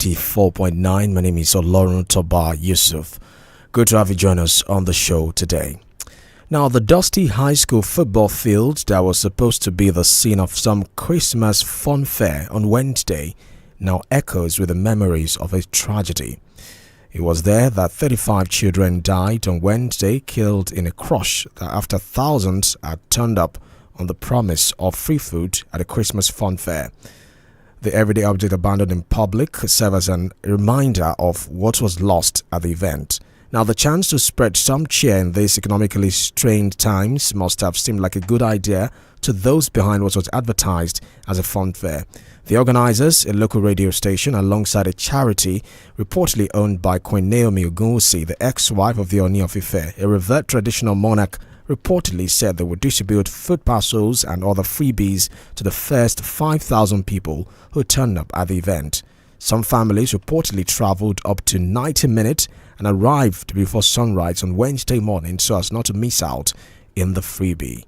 94.9. My name is OLORUNTOBA YUSUF. Good to have you join us on the show today. Now, the dusty high school football field that was supposed to be the scene of some Christmas funfair on Wednesday now echoes with the memories of a tragedy. It was there that 35 children died on Wednesday, killed in a crush after thousands had turned up on the promise of free food at a Christmas funfair. The everyday object abandoned in public served as a reminder of what was lost at the event. Now, the chance to spread some cheer in these economically strained times must have seemed like a good idea to those behind what was advertised as a funfair. The organizers, a local radio station alongside a charity reportedly owned by Queen Naomi Ogunwusi, the ex-wife of the Ooni of Ife, a revered traditional monarch, reportedly said they would distribute food parcels and other freebies to the first 5,000 people who turned up at the event. Some families reportedly traveled up to 90 minutes and arrived before sunrise on Wednesday morning so as not to miss out in the freebie.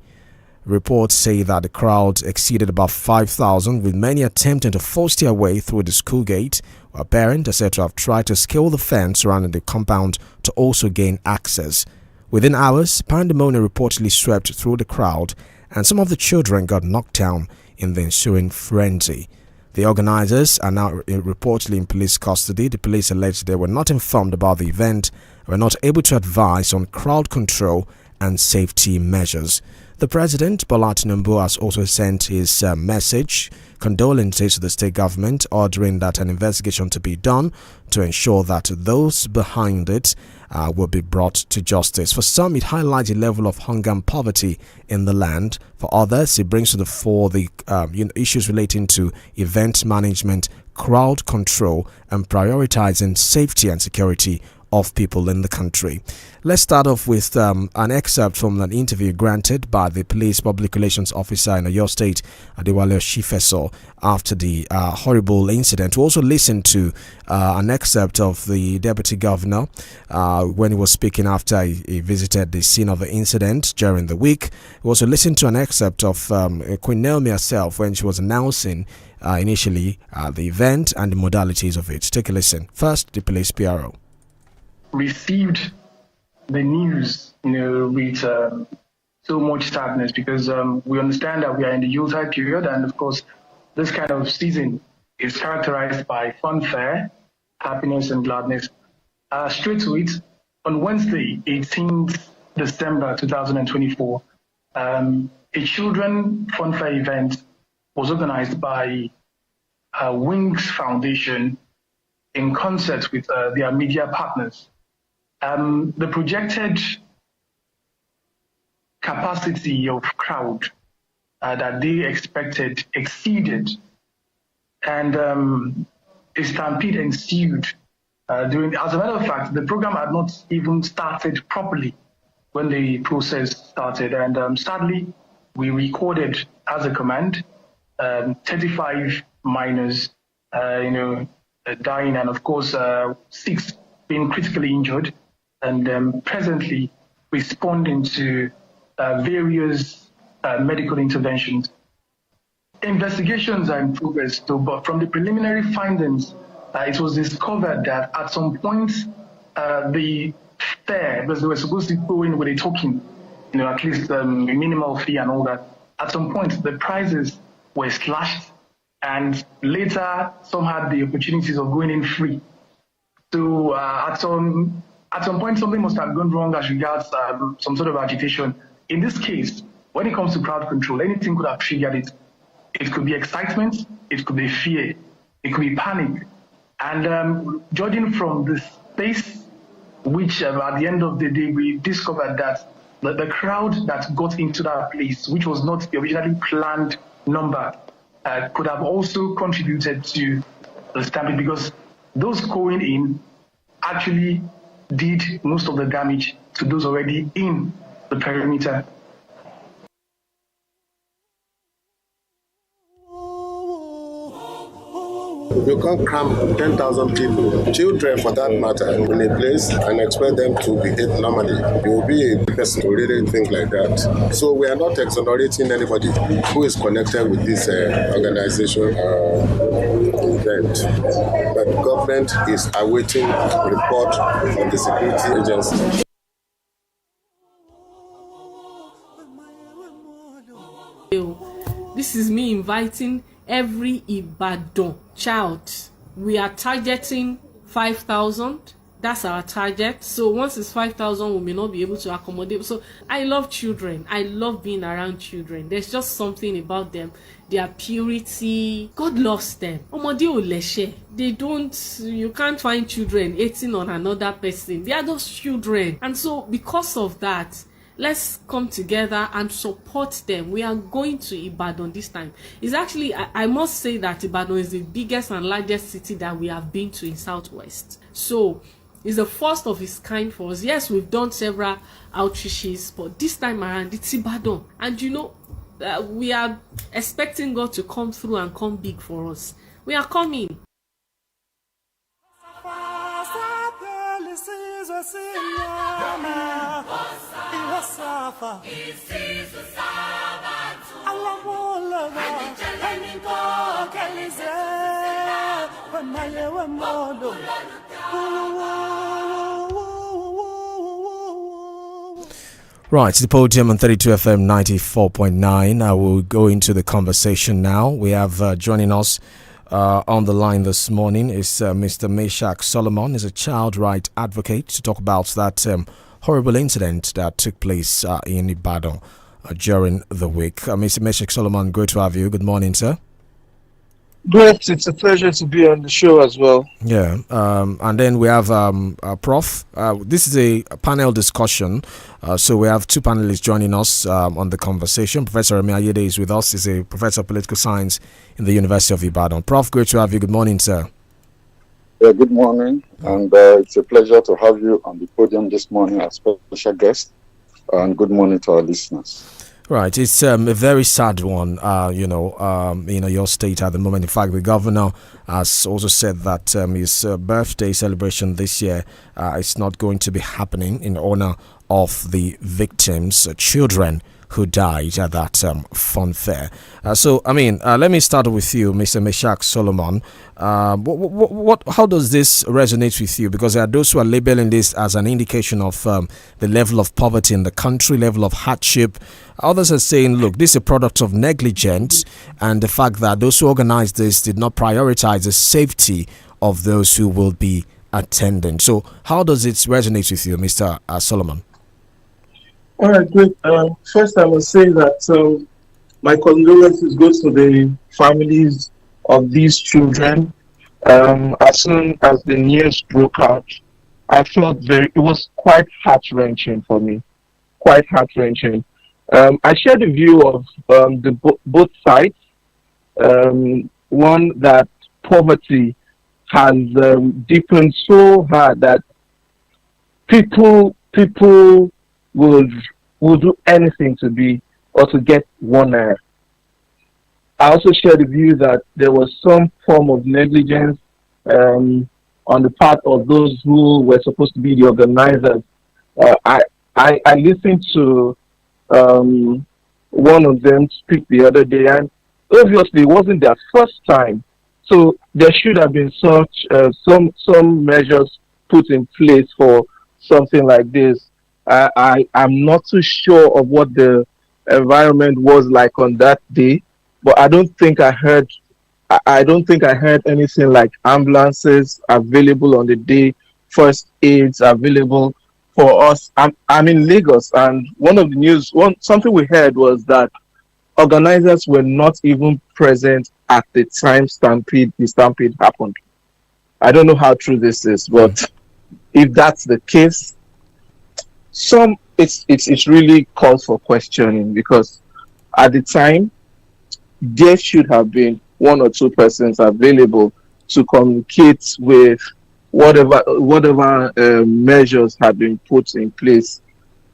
Reports say that the crowd exceeded about 5,000, with many attempting to force their way through the school gate, while parents, etc., have tried to scale the fence surrounding the compound to also gain access. Within hours, pandemonium reportedly swept through the crowd, and some of the children got knocked down in the ensuing frenzy. The organizers are now reportedly in police custody. The police alleged they were not informed about the event and were not able to advise on crowd control and safety measures. The president, Bola Tinubu, has also sent his message, condolences to the state government, ordering that an investigation to be done to ensure that those behind it will be brought to justice. For some, it highlights the level of hunger and poverty in the land. For others, it brings to the fore the issues relating to event management, crowd control, and prioritizing safety and security of people in the country. Let's start off with an excerpt from an interview granted by the police public relations officer in Oyo State, Adewale Oshifeso, after the horrible incident. We also listened to an excerpt of the deputy governor when he was speaking after he visited the scene of the incident during the week. We also listened to an excerpt of Queen Naomi herself when she was announcing initially the event and the modalities of it. Take a listen. First, the police PRO. Received the news, with so much sadness, because we understand that we are in the Yuletide period, and of course, this kind of season is characterized by funfair, happiness, and gladness. Straight to it, on Wednesday, 18th December 2024, a children funfair event was organized by Wings Foundation in concert with their media partners. The projected capacity of crowd that they expected exceeded, and a stampede ensued. As a matter of fact, the program had not even started properly when the process started, and sadly, we recorded as a command 35 minors, dying, and of course 6 being critically injured, and presently responding to various medical interventions. Investigations are in progress, but from the preliminary findings, it was discovered that at some point the fare, because they were supposed to go in with a token, at least a minimal fee and all that, at some point the prices were slashed, and later some had the opportunities of going in free. So at some point, something must have gone wrong as regards some sort of agitation. In this case, when it comes to crowd control, anything could have triggered it. It could be excitement, it could be fear, it could be panic. And judging from the space, which at the end of the day, we discovered that the crowd that got into that place, which was not the originally planned number, could have also contributed to the stampede, because those going in actually did most of the damage to those already in the perimeter. You can't cram 10,000 people, children for that matter, in a place and expect them to behave normally. You will be a person to really think like that. So we are not exonerating anybody who is connected with this organization event. But the government is awaiting report from the security agency. This is me inviting every Ibadan child. We are targeting 5,000. That's our target. So once it's 5,000, we may not be able to accommodate. So I love children. I love being around children. There's just something about them. Their purity. God loves them. They don't, you can't find children hating on another person. They are those children. And so because of that, let's come together and support them. We are going to Ibadan this time. It's actually, I must say that Ibadan is the biggest and largest city that we have been to in Southwest. So it's the first of its kind for us. Yes, we've done several outreaches, but this time around, it's Ibadan. And you know, we are expecting God to come through and come big for us. We are coming. Right, the Podium on 32 FM 94.9. I will go into the conversation now. We have joining us on the line this morning is Mr. Meshach Solomon. He's a child right advocate to talk about that horrible incident that took place in Ibadan during the week. Mr. Meshach Solomon, great to have you. Good morning, sir. Great, it's a pleasure to be on the show as well. Yeah, and then we have Prof. This is a panel discussion, so we have two panelists joining us on the conversation. Professor Remi Ayede is with us. He's a professor of political science in the University of Ibadan. Prof, great to have you. Good morning, sir. Yeah, good morning, and it's a pleasure to have you on the podium this morning as special guest, and good morning to our listeners. Right, it's a very sad one, your state at the moment. In fact, the governor has also said that his birthday celebration this year is not going to be happening in honor of the victims, children who died at that fun fair. Let me start with you, Mr. Meshach Solomon. How does this resonate with you? Because there are those who are labeling this as an indication of the level of poverty in the country, level of hardship. Others are saying, look, this is a product of negligence and the fact that those who organized this did not prioritize the safety of those who will be attending. So how does it resonate with you, Mr. Solomon? All right, great. First, I must say that my condolences go to the families of these children. As soon as the news broke out, I felt it was quite heart-wrenching for me, quite heart-wrenching. I share the view of both sides. One, that poverty has deepened so hard that people will do anything to be or to get one air. I also share the view that there was some form of negligence on the part of those who were supposed to be the organizers. I listened to one of them speak the other day, and obviously it wasn't their first time. So there should have been such some measures put in place for something like this. I'm not too sure of what the environment was like on that day, but I don't think I heard anything like ambulances available on the day, first aids available for us. I'm in Lagos, and something we heard was that organizers were not even present at the time the stampede happened. I don't know how true this is, but if that's the case, it's really calls for questioning, because at the time there should have been one or two persons available to communicate with whatever measures have been put in place.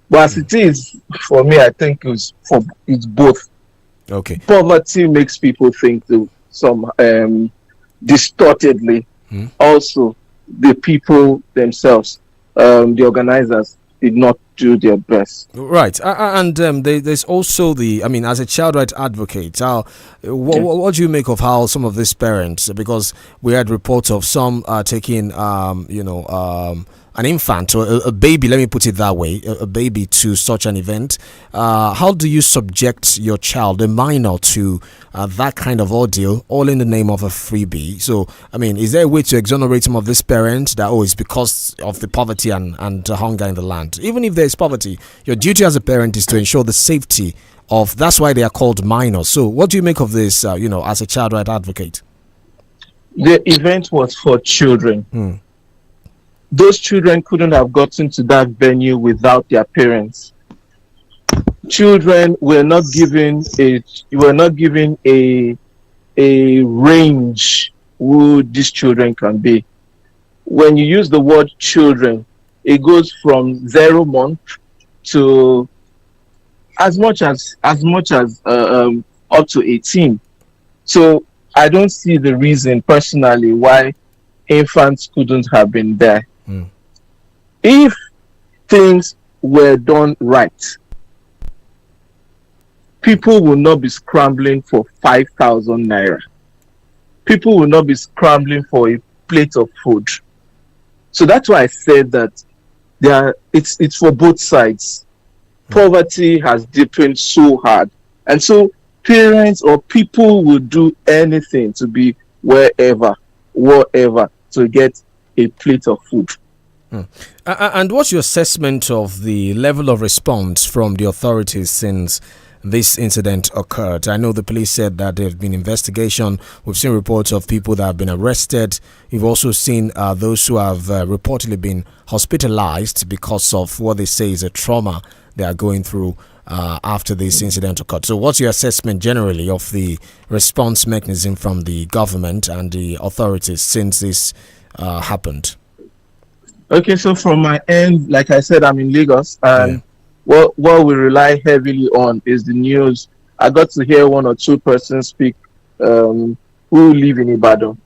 But as it is, for me, I think it's both. Okay. Poverty makes people think to some distortedly. Also, the people themselves, the organizers, did not do their best. Right, and there's also as a child rights advocate, what do you make of how some of these parents, because we had reports of some taking, an infant or a baby, let me put it that way, a baby to such an event. How do you subject your child, a minor, to that kind of ordeal, all in the name of a freebie? So, is there a way to exonerate some of these parents that, it's because of the poverty and hunger in the land? Even if there is poverty, your duty as a parent is to ensure the safety of, that's why they are called minors. So what do you make of this, as a child rights advocate? The event was for children. Those children couldn't have gotten to that venue without their parents. Children were not given a range who these children can be. When you use the word children, it goes from 0 month to as much as up to 18. So I don't see the reason personally why infants couldn't have been there. If things were done right, people will not be scrambling for 5,000 naira. People will not be scrambling for a plate of food. So that's why I said that it's for both sides. Poverty has deepened so hard, and so parents or people will do anything to be whatever to get a plate of food. And what's your assessment of the level of response from the authorities since this incident occurred? I know the police said that there have been investigation. We've seen reports of people that have been arrested. We've also seen those who have reportedly been hospitalized because of what they say is a trauma they are going through after this incident occurred. So what's your assessment generally of the response mechanism from the government and the authorities since this happened? Okay, so from my end, like I said, I'm in Lagos, and what we rely heavily on is the news. I got to hear 1 or 2 persons speak who live in Ibadan.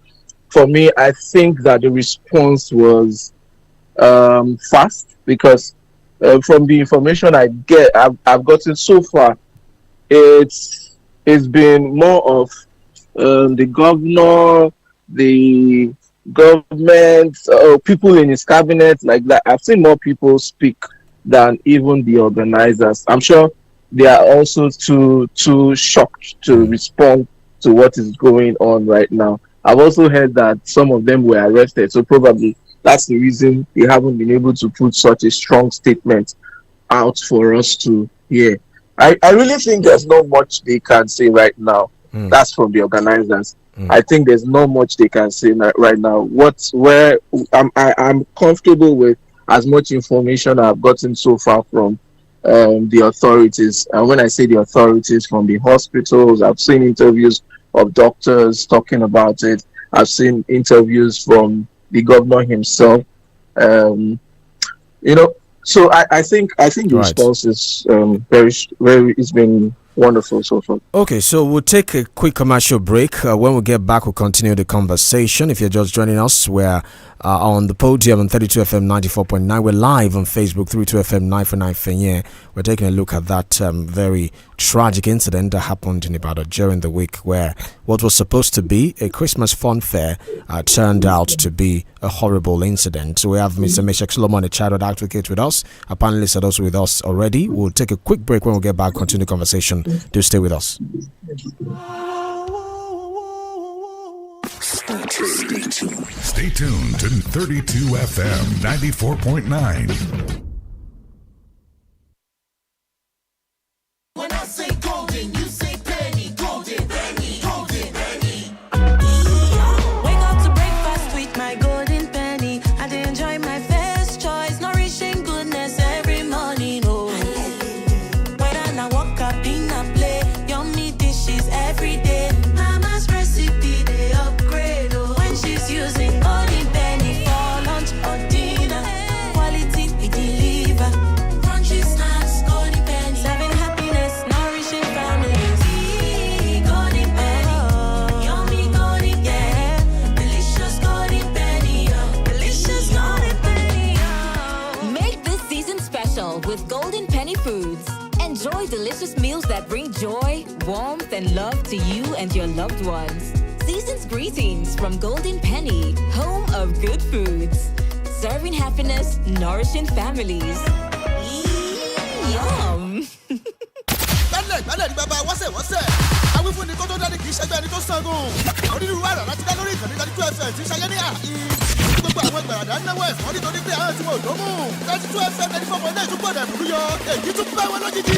For me, I think that the response was fast, because from the information I've gotten so far, it's been more of the governor, the government, people in his cabinet, like that. I've seen more people speak than even the organizers. I'm sure they are also too shocked to respond to what is going on right now. I've also heard that some of them were arrested, so probably that's the reason they haven't been able to put such a strong statement out for us to hear. I really think there's not much they can say right now. That's from the organizers. I think there's not much they can say right now. I'm comfortable with as much information I've gotten so far from the authorities. And when I say the authorities, from the hospitals, I've seen interviews of doctors talking about it. I've seen interviews from the governor himself. So I think the response is very. It's been wonderful so far. Okay, so we'll take a quick commercial break. When we get back, we'll continue the conversation. If you're just joining us, we're on the Podium on 32 FM 94.9. We're live on Facebook, 32 FM 949 Fenye. We're taking a look at that very tragic incident that happened in Ibadan during the week, where what was supposed to be a Christmas fun fair turned out to be a horrible incident. So we have Mr. Meshach Solomon, a child advocate, with us. Our panelists are also with us already. We'll take a quick break. When we get back, continue the conversation. Do stay with us. Stay tuned to 32 FM 94.9. When I say golden, you say penny, golden, penny, golden, penny. Wake up to breakfast with my golden penny. I enjoy my first choice, nourishing goodness every morning. Oh, when I walk up in a play, yummy dishes every day. Mama's recipe they upgrade. Oh, when she's using golden penny for lunch or dinner, quality it delivers. with Golden Penny Foods. Enjoy delicious meals that bring joy, warmth, and love to you and your loved ones. Season's greetings from Golden Penny, home of good foods. Serving happiness, nourishing families. Yum! Gbálẹ̀ ní bàbá wọ́sẹ̀. Awífún ni kó tó dání kì í ṣẹgbẹ́ ẹni tó sangun. Onírúurú àrà láti dá lórí ìkànnì 32FM ti ṣayé ní àhín. Gbogbo àwọn ìgbàlódé ń náwó ẹ̀fọ́ nítorí pé àwọn tí mo dó mú. 32FM 94.9 tún gbọ́dọ̀ ẹ̀bùrú yọ. Èyí tún bá wọn lójijì.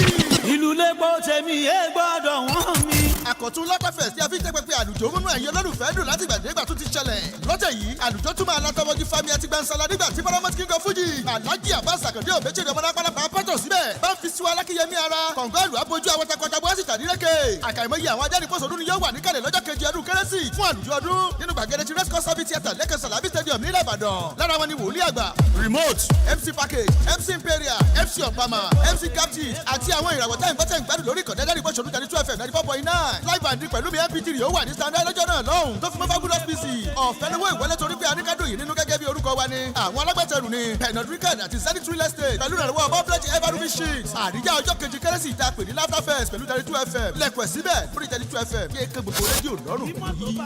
Ìlú lẹ́gbọ́ tèmi ẹ gbọ́dọ̀ wọ́n mi. Àkọ́tún Lọ́tàfẹ̀s tí a fi ń tẹ́pẹ́pẹ́ àlùjọ múnú ẹ̀yin olólùfẹ́ dùn láti gbàdégbà tún ti ṣẹlẹ̀. Lọ́tẹ̀ yìí àlùjọ tún máa látọwọ́jú Fámi àti Gbansala nígbà tí Paramount King of Fuji. Alhaji Abbas Akande Obechiri ọmọlápàlàpà pátọ̀ síbẹ̀. Bá ń fi siwa alákìyẹmí ara. Kọ̀ǹgọ́ọ̀lù abojú àwọn takọ̀tàbọ̀ á sì tàdírẹ́kẹ̀. Àkàìmọye àwọn ajánifọ́sọ̀dún ni yóò wà níkàlẹ̀ lọ́jọ́ kejì ọdún kérésì fún àlùjọ ọdún nínú gbàgede ti Race Course Service Theatre lẹ́kàn Salabi Stadium nílẹ̀ Ìbàdàn. Lára wọn ni wòlíì àgbà, remote, MC package, MC Imperial, MC Obama, MC Captain àti àwọn ìràwọ̀ tá ìgbọ́tẹ̀ ìgbádùn lórí ìkọ̀dẹ́ lẹ́rìí bọ́sọ̀rọ̀ 32FM 94.9. Live band pẹ̀lú mi MP3 ó wà ní standard lọ́jọ́ náà lọ́hùn tó fi mọ́ fabulous PC. Ọ̀fẹ́ lówó ìwọlé torí pé aníkádùn yìí nínú gẹ́gẹ́ bí orúkọ wa ni. Àwọn alágbàtẹrù ni Pernod Ricard àti Zenith Real Estate pẹ̀lú ìrànlọ́wọ́ Bubbledge Evergreen Sheet. Àríyá ọjọ́ kejì kérésì ìta pè ní Laughter Fest pẹ̀lú 32FM. Lẹ̀kọ̀ síbẹ̀ lórí 32FM kí eke gbogbo rédíò lọ́rùn pẹ̀lú yìí.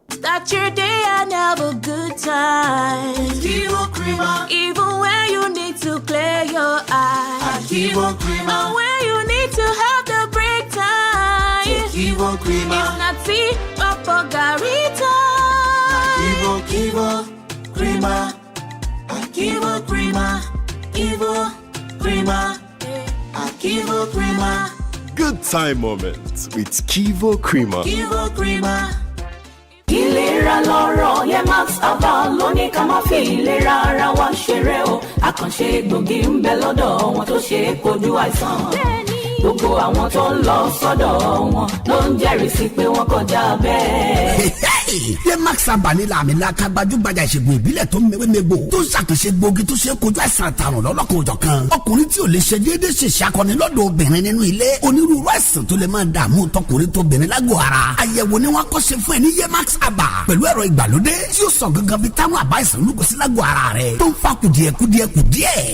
Start your day and have a good time. Kivo Crema. Even when you need to clear your eyes. Kivo Crema. And when you need to have the break time. Kivo Crema. It's not tea, but garita. Kivo Crema. Kivo Crema. Kivo Crema. Kivo Crema. Good time moments with Kivo Crema. Kivo Crema. Ìlera lọ́rọ̀ Yemax Herbal ló ní ká má fi ìlera ara wa ṣeré o. Àkànṣe egbògi ń bẹ lọ́dọ̀ wọn tó ṣe é kojú àìsàn. Gbogbo àwọn tó ń lọ sọ́dọ̀ wọn ló ń jẹ́rìí sí pé wọ́n kọjá bẹ́ẹ̀. Yemax Herbal ní làmìlaka gbajúgbajà ìṣègùn ìbílẹ̀ tó ń mewémego tó ń ṣàkànṣe gbòógì tó ṣe é kojú àìsàn àtàrùn lọ́lọ́kan òjọ̀kan. Ọkùnrin tí ò lè ṣe déédéé ṣe ṣàkọni lọ́dọ̀ obìnrin nínú ilé. Onírúurú àìsàn tó lè máa dààmú tọkùnrin tóbìnrin lágọ̀ọ́ ara. Àyẹ̀wò ni wọ́n kọ́ ṣe fún ẹ ní Yemax Herbal pẹ̀lú ẹ̀rọ ìgbàlódé tí ó sọ gangan bí táwọn àbá ìsàn olúkọsí lágọ̀ọ́ ara rẹ̀ tó ń fa kùdìẹ̀kùdìẹ̀.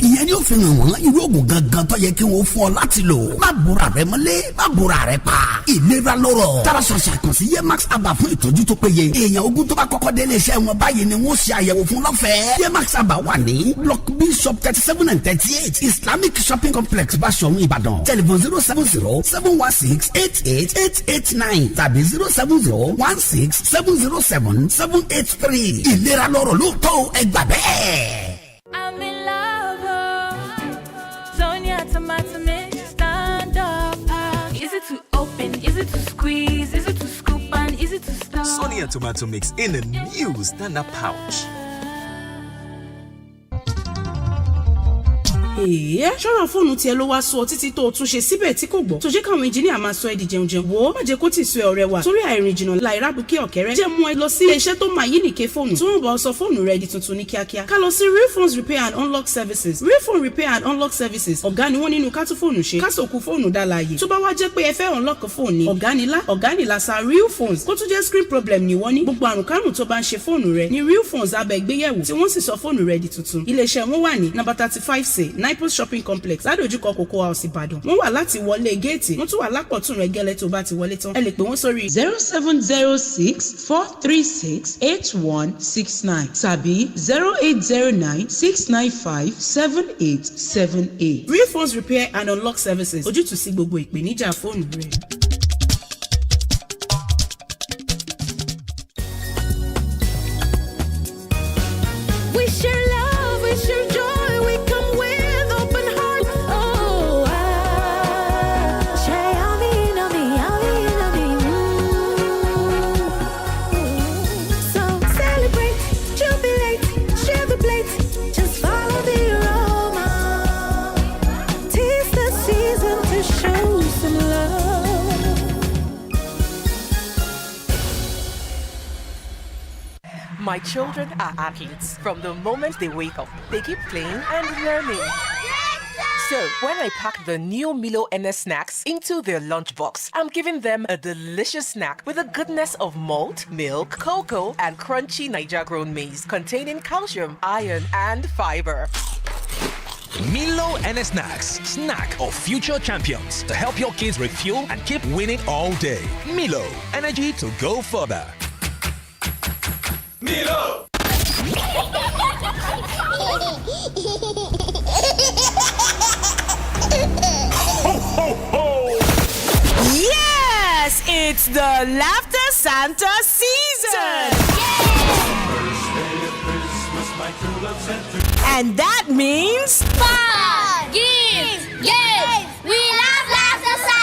Ìyẹn ni ó fi hàn wọ́n irú oògùn gangan tó yẹ kí wọ́n fún ọ láti lò. Má bora rẹ mọ́lé, má bora rẹ pa. Ìlera lọ́rọ̀. Tara ṣàṣà kàn sí Yemax Herbal fún ìtọ́jú tó péye. Èèyàn ogún tó bá kọ́kọ́ délé iṣẹ́ wọn báyìí ni wọ́n ṣe àyẹ̀wò fún lọ́fẹ̀ẹ́. Yemax Herbal wà ní Block B Shop 37 and 38 Islamic Shopping Complex Basọ̀run Ìbàdàn. Telephone 070-716-88889 tàbí 070-16-707-783. Ìlera lọ́rọ̀ lóòótọ́ ẹ gbà bẹ́ẹ̀. I'm in love, Sonia tomato mix, stand up. Is it to open? Is it to squeeze? Is it to scoop and is it to stir? Sonia tomato mix in a new stand-up pouch. ṣọ́ra fóònù tiẹ̀ ló wá sọ títí tó o tún ṣe síbẹ̀ tí kò gbọ́ tó jẹ́ káwọn ẹnjìníà máa sọ ẹ́ di jẹunjẹun wò ó má jẹ́ kó tì sọ ọ̀rẹ́ wa torí àìrìn jìnnà láìrábùkẹ́ ọ̀kẹ́rẹ́ jẹ́ mú ẹ lọ sí iléeṣẹ́ tó máa yí nìke fóònù tí wọ́n bá sọ fóònù rẹ di tuntun ní kíákíá ká lọ sí Real Phones Repair and Unlock Services. Real Phone Repair and Unlock Services ọ̀gá ni wọ́n nínú ká tún fóònù ṣe ká sòkú fóònù dá láàyè tó bá wá jẹ́ pé ẹ fẹ́ unlock fóònù ni ọ̀gá ni lásà Real Phones kó tún jẹ́ screen problem ni wọ́n ní gbogbo àrùn kárùn tó bá ń ṣe fóònù rẹ ní Real Phones abẹ́ ìgbéyẹ̀wò tí wọ́n sì sọ fóònù rẹ di tuntun. Iléeṣẹ́ wọn wà ní number 35C Nipos Shopping Complex ládojúkọ Cocoa House Ìbàdàn. Wọ́n wà láti wọlé géètì wọ́n tún wà lápọ̀tún rẹ̀ gẹ́lẹ́ tó bá ti wọlé tán. Ẹ lè pè wọ́n sórí 0706-436-8169 tàbí 0809-695-7878. Real Phones Repair and Unlock Services ojútùú sí gbogbo ìpèníjà fóònù rẹ. My children are athletes. From the moment they wake up, they keep playing and learning. So, when I pack the new Milo NS snacks into their lunchbox, I'm giving them a delicious snack with the goodness of malt, milk, cocoa, and crunchy Niger-grown maize containing calcium, iron, and fiber. Milo and Snacks, snack of future champions to help your kids refuel and keep winning all day. Milo, energy to go further. Milo! Ho, ho, ho! Yes! It's the Laughter Santa season! And that means Fun! Games! Yes! We love Laughter Santa!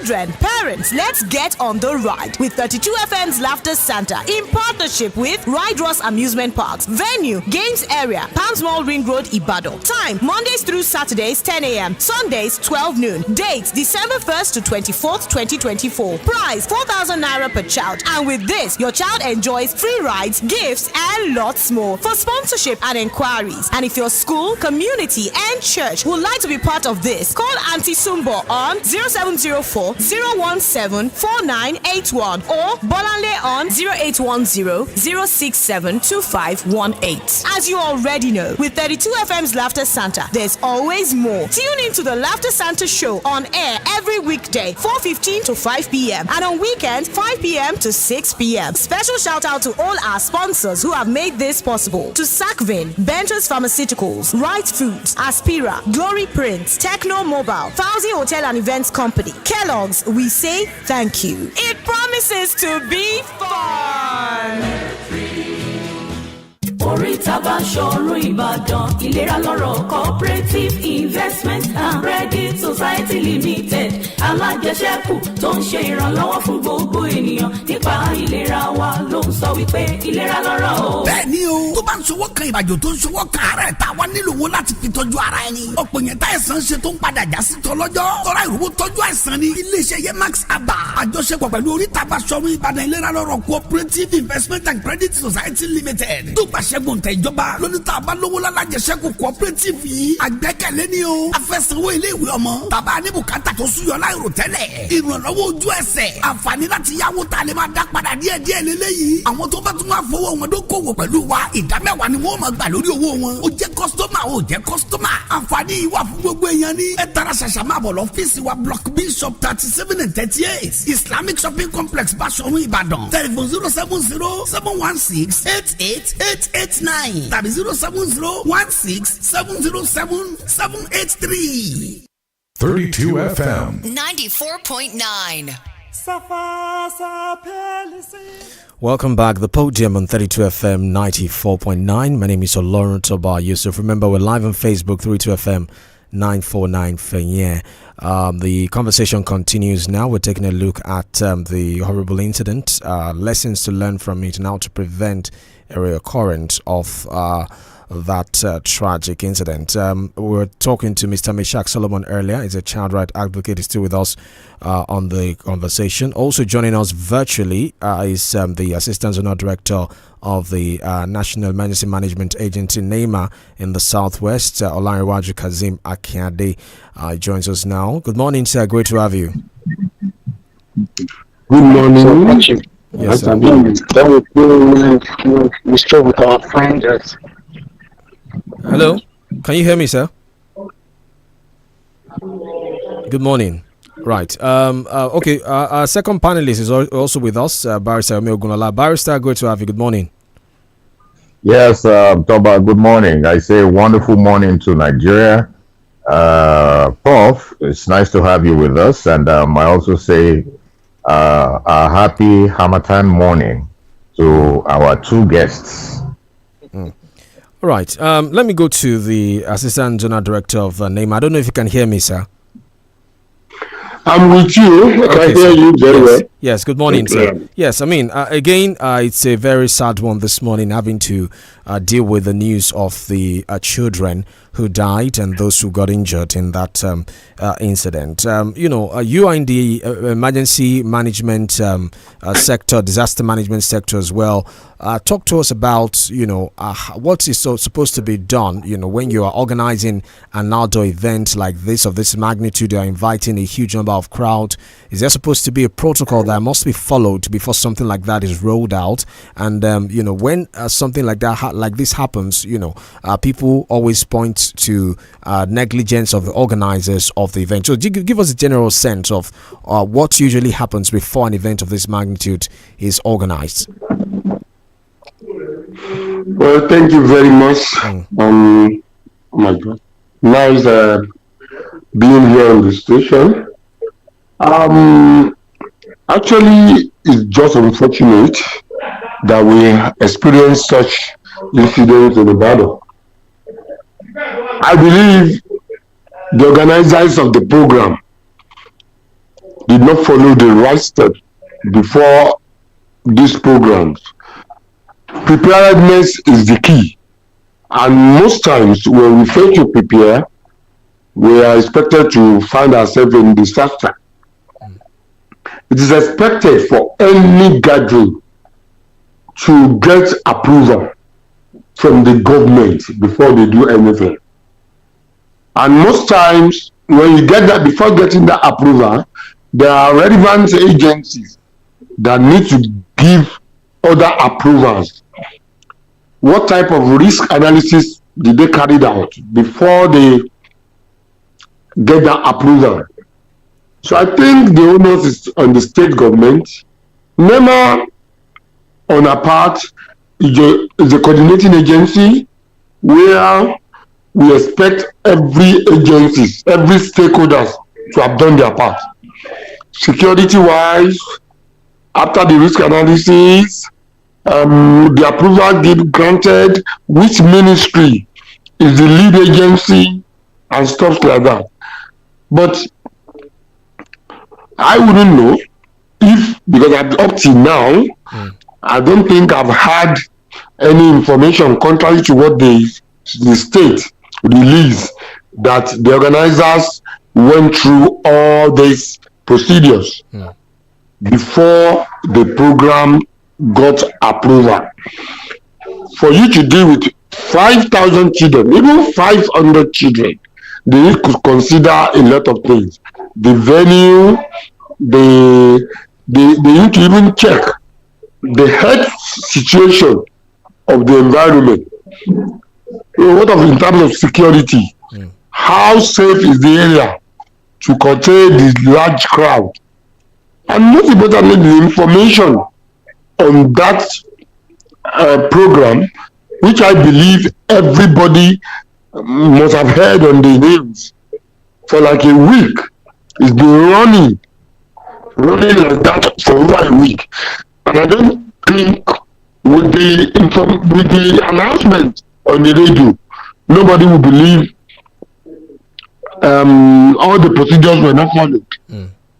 children, parents, let's get on the ride with 32 FM's Laughter Santa in partnership with Ride Ross Amusement Parks. Venue, Games Area, Palms Mall Ring Road, Ibadan. Time, Mondays through Saturdays, 10 a.m. Sundays, 12 noon. Date, December 1st to 24th, 2024. Price, 4,000 naira per child. And with this, your child enjoys free rides, gifts, and lots more. For sponsorship and inquiries, and if your school, community, and church would like to be part of this, call Auntie Sumbo on 0704 017 4981 or Bolanle on 0810 067 2518. As you already know, with 32 FM's Laughter Santa, there's always more. Tune into the Laughter Santa show on air every weekday, 4:15 to 5 p.m. and on weekends, 5 p.m. to 6 p.m. Special shout out to all our sponsors who have made this possible. To Sackvin, Bentos Pharmaceuticals, Right Foods, Aspira, Glory Prints, Techno Mobile, Fauzi Hotel and Events Company, Kellogg's, we say thank you. It promises to be fun. Oríta bá ṣọ̀run Ìbàdàn, ìlera lọ́rọ̀ cooperative investment and credit society limited alájẹsẹ́kù tó ń ṣe ìrànlọ́wọ́ fún gbogbo ènìyàn nípa ìlera wa ló ń sọ wípé ìlera lọ́rọ̀ o. Bẹ́ẹ̀ni o, tó bá ń ṣòwò kan ìbàjò tó ń ṣòwò kan àárẹ̀ tá a wá nílò owó láti fi tọ́jú ara ẹni. Ọ̀pọ̀ yẹn tá ẹ̀sán ṣe tó ń padà já sí tọ́lọ́jọ́. Tọ́ra ìrùbó tọ́jú àìsàn ni iléeṣẹ́ Yemax Aba. Àjọṣepọ̀ pẹ̀lú Oríta bá ṣọ̀run Ìbàdàn ìlera lọ́rọ̀ cooperative investment and credit society limited. Tó bá ṣẹ́gun tẹ̀ ìjọba lóní tá a bá lówó lálájẹsẹ́kù cooperative yìí. Àgbẹ́kẹ̀lé ni o. Afẹ́sanwó ilé ìwé ọmọ. Tàbá ní bùkátà tó súyọ láìrò tẹ́lẹ̀. Ìrànlọ́wọ́ ojú ẹsẹ̀. Àǹfààní láti yáwó tá a lè máa dá padà díẹ̀díẹ̀ lélẹ́yìí. Àwọn tó bá tún wá fowó wọn dókòwò pẹ̀lú wa. Ìdámẹ́wàá ni wọ́n máa gbà lórí owó wọn. Ó jẹ́ kọ́sítọ́mà ó jẹ́ kọ́sítọ́mà. Àǹfààní yìí wà fún gbogbo èèyàn ní. Ẹ tara ṣàṣà máa bọ̀ lọ́fíìsì wa block B shop 37 and 38 Islamic shopping complex Basọ̀run Ìbàdàn. Telephone 070-716-88889 tàbí 070-16-707-783. 32 FM 94.9. Welcome back. The Podium on 32 FM 94.9. My name is OLORUNTOBA YUSUF. Remember, we're live on Facebook, 32 FM 949 Fenye. The conversation continues now. We're taking a look at the horrible incident, lessons to learn from it, and how to prevent a reoccurrence of that tragic incident. We were talking to Mr. Meshach Solomon earlier. He's a child right advocate. He's still with us on the conversation. Also joining us virtually is the Assistant Zonal Director of the National Emergency Management Agency, NEMA, in the Southwest, 𝐿 joins us now. Good morning, sir. Great to have you. Good morning. Yes, sir. We struggle with our friends. Hello, can you hear me, sir? Good morning. Right. Okay. Our second panelist is also with us, Barrister Ogunala. Barrister, good to have you. Good morning. Yes, Toba, good morning. I say wonderful morning to Nigeria. Prof, it's nice to have you with us. And I also say a happy Hamatan morning to our two guests. All right. Let me go to the Assistant General Director of NEMA. I don't know if you can hear me, sir. I'm with you. I can hear you very well. Yes, good morning, sir. Yes, I mean, again, it's a very sad one this morning, having to deal with the news of the children who died and those who got injured in that incident. You are in the emergency management sector, disaster management sector as well. Talk to us about, what is supposed to be done, when you are organizing an outdoor event like this, of this magnitude, you are inviting a huge number of crowd. Is there supposed to be a protocol that must be followed before something like that is rolled out? And, when something like that, like this happens, people always point to negligence of the organizers of the event. So give us a general sense of what usually happens before an event of this magnitude is organized. Well, thank you very much. Oh my God, nice being here on the station. Actually, it's just unfortunate that we experience such incidents in the battle. I believe the organizers of the program did not follow the right steps before these programs. Preparedness is the key, and most times when we fail to prepare, we are expected to find ourselves in disaster. It is expected for any gathering to get approval from the government before they do anything. And most times, when you get that, before getting that approval, there are relevant agencies that need to give other approvals. What type of risk analysis did they carry out before they get that approval? So I think the onus is on the state government. NEMA, on our part, is a coordinating agency where we expect every agencies, every stakeholders to have done their part. Security-wise, after the risk analysis, the approval granted, which ministry is the lead agency, and stuff like that. But I wouldn't know if, because up till now, I don't think I've had any information contrary to what the state released, that the organizers went through all these procedures before the program got approval. For you to deal with 5,000 children, even 500 children, they need to consider a lot of things. The venue, they need to even check the health situation of the environment. What of in terms of security? How safe is the area to contain this large crowd? And most importantly, the information on that program, which I believe everybody must have heard on the news for like a week. It's been running like that for over a week. And I don't think with the announcement on the radio, nobody will believe all the procedures were not followed.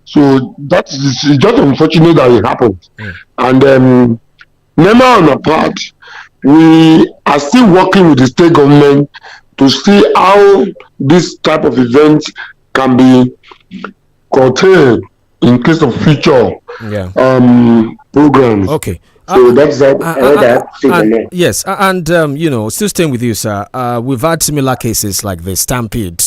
So that's just unfortunate that it happened. And NEMA on our part, we are still working with the state government to see how this type of event can be curtailed in case of future programs. Okay. So that's that. Yes, and still staying with you, sir. We've had similar cases like the Stampede,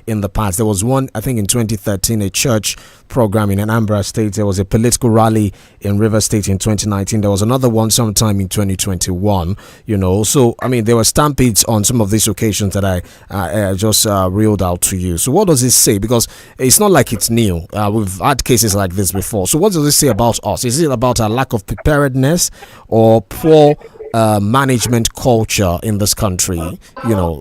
in the past. There was one, I think, in 2013, a church program in Anambra State. There was a political rally in River State in 2019. There was another one sometime in 2021. So I mean, there were stampedes on some of these occasions that I just reeled out to you. So what does it say? Because it's not like it's new. We've had cases like this before. So what does it say about us? Is it about a lack of preparedness or poor management culture in this country,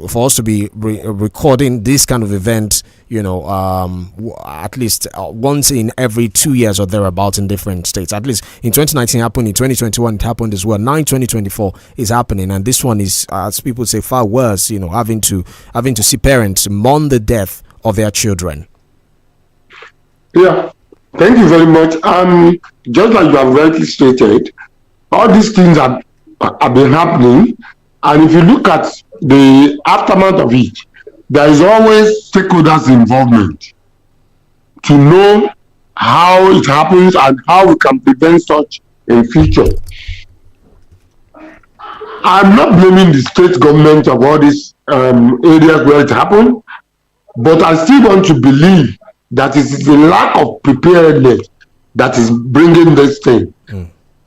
for us to be recording this kind of event, at least once in every 2 years or thereabouts in different states? At least in 2019 happened, in 2021 it happened as well. Now in 2024 is happening, and this one is, as people say, far worse. Having to see parents mourn the death of their children. Yeah, thank you very much. Just like you have rightly stated, all these things have been happening, And if you look at the aftermath of it, there is always stakeholders' involvement to know how it happens and how we can prevent such in future. I'm not blaming the state government of all these areas where it happened, but I still want to believe that it is the lack of preparedness that is bringing this thing.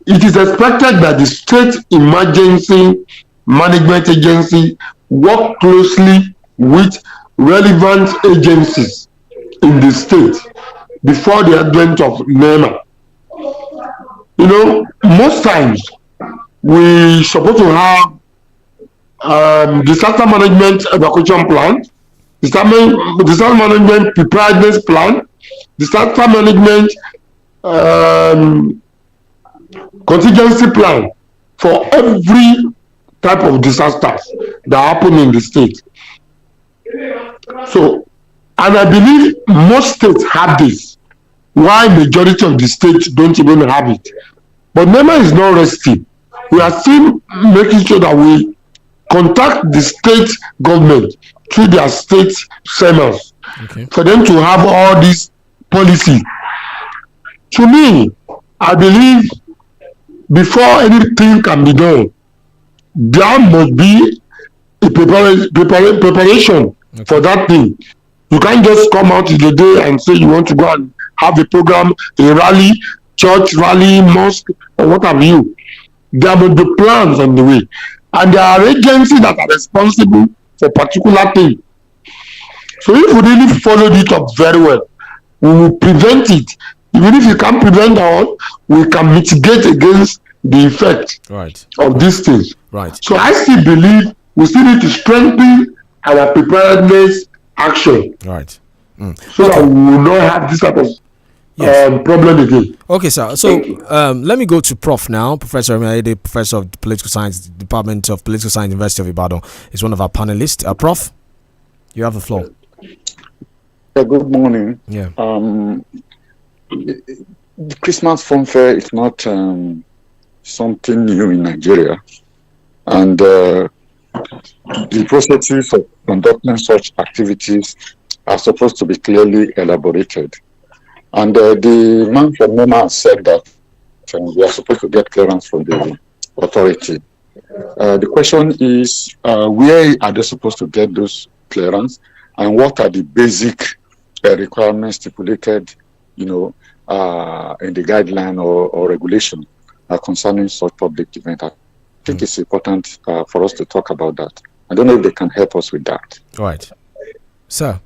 It is expected that the state emergency management agency work closely with relevant agencies in the state before the advent of NEMA. You know, most times we supposed to have disaster management evacuation plan, disaster management preparedness plan, disaster management contingency plan for every type of disasters that happen in the state. So, and I believe most states have this, while majority of the states don't even have it. But NEMA is not resting. We are still making sure that we contact the state government through their state seminars for them to have all these policies. To me, I believe before anything can be done, there must be a preparation for that thing. You can't just come out in the day and say you want to go and have a program, a rally, church rally, mosque, or what have you. There will be plans on the way. And there are agencies that are responsible for particular things. So if we really followed it up very well, we will prevent it. Even if you can't prevent all, we can mitigate against the effect of these things. So I still believe we still need to strengthen our preparedness action. So that we will not have this type of problem again. Okay, sir. So let me go to Prof now. Professor Amiade, Professor of Political Science, Department of Political Science, University of Ibadan, is one of our panelists. Prof, you have the floor. Good morning. Yeah. The Christmas funfair is not something new in Nigeria, and the processes of conducting such activities are supposed to be clearly elaborated. And the man from NEMA said that we are supposed to get clearance from the authority. The question is, where are they supposed to get those clearance, and what are the basic requirements stipulated, in the guideline or regulation concerning such public event? I think it's important for us to talk about that. I don't know if they can help us with that. Right. Sir.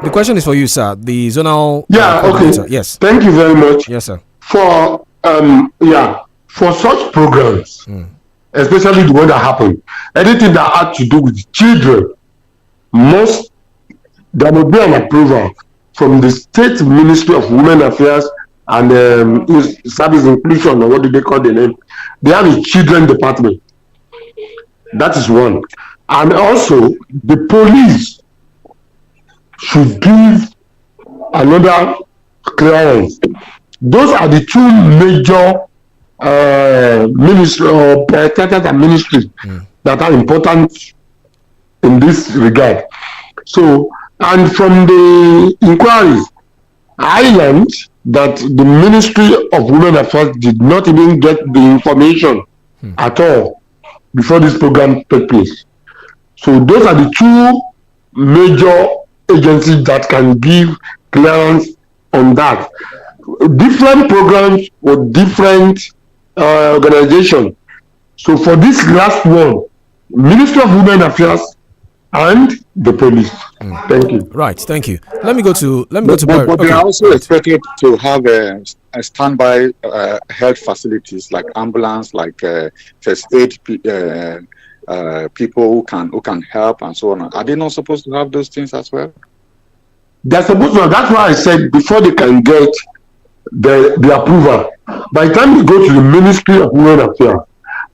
The question is for you, sir. The zonal... okay. Yes. Thank you very much. Yes, sir. For such programs, especially the one that happened, anything that had to do with children, there will be an approval from the State Ministry of Women Affairs and Service Inclusion, or what do they call the name? They have a children department. That is one. And also, the police should give another clearance. Those are the two major ministries or ministries that are important in this regard. So, and from the inquiries, I learned that the Ministry of Women Affairs did not even get the information at all before this program took place. So those are the two major agencies that can give clearance on that. Different programs with different organizations. So for this last one, Ministry of Women Affairs and the police. Thank you. Right, thank you. Let me go to But they are also expected to have a standby health facilities like ambulance, like first aid people who can help and so on. Are they not supposed to have those things as well? They're supposed to. That's why I said before they can get the approval. By the time you go to the Ministry of Women Affairs,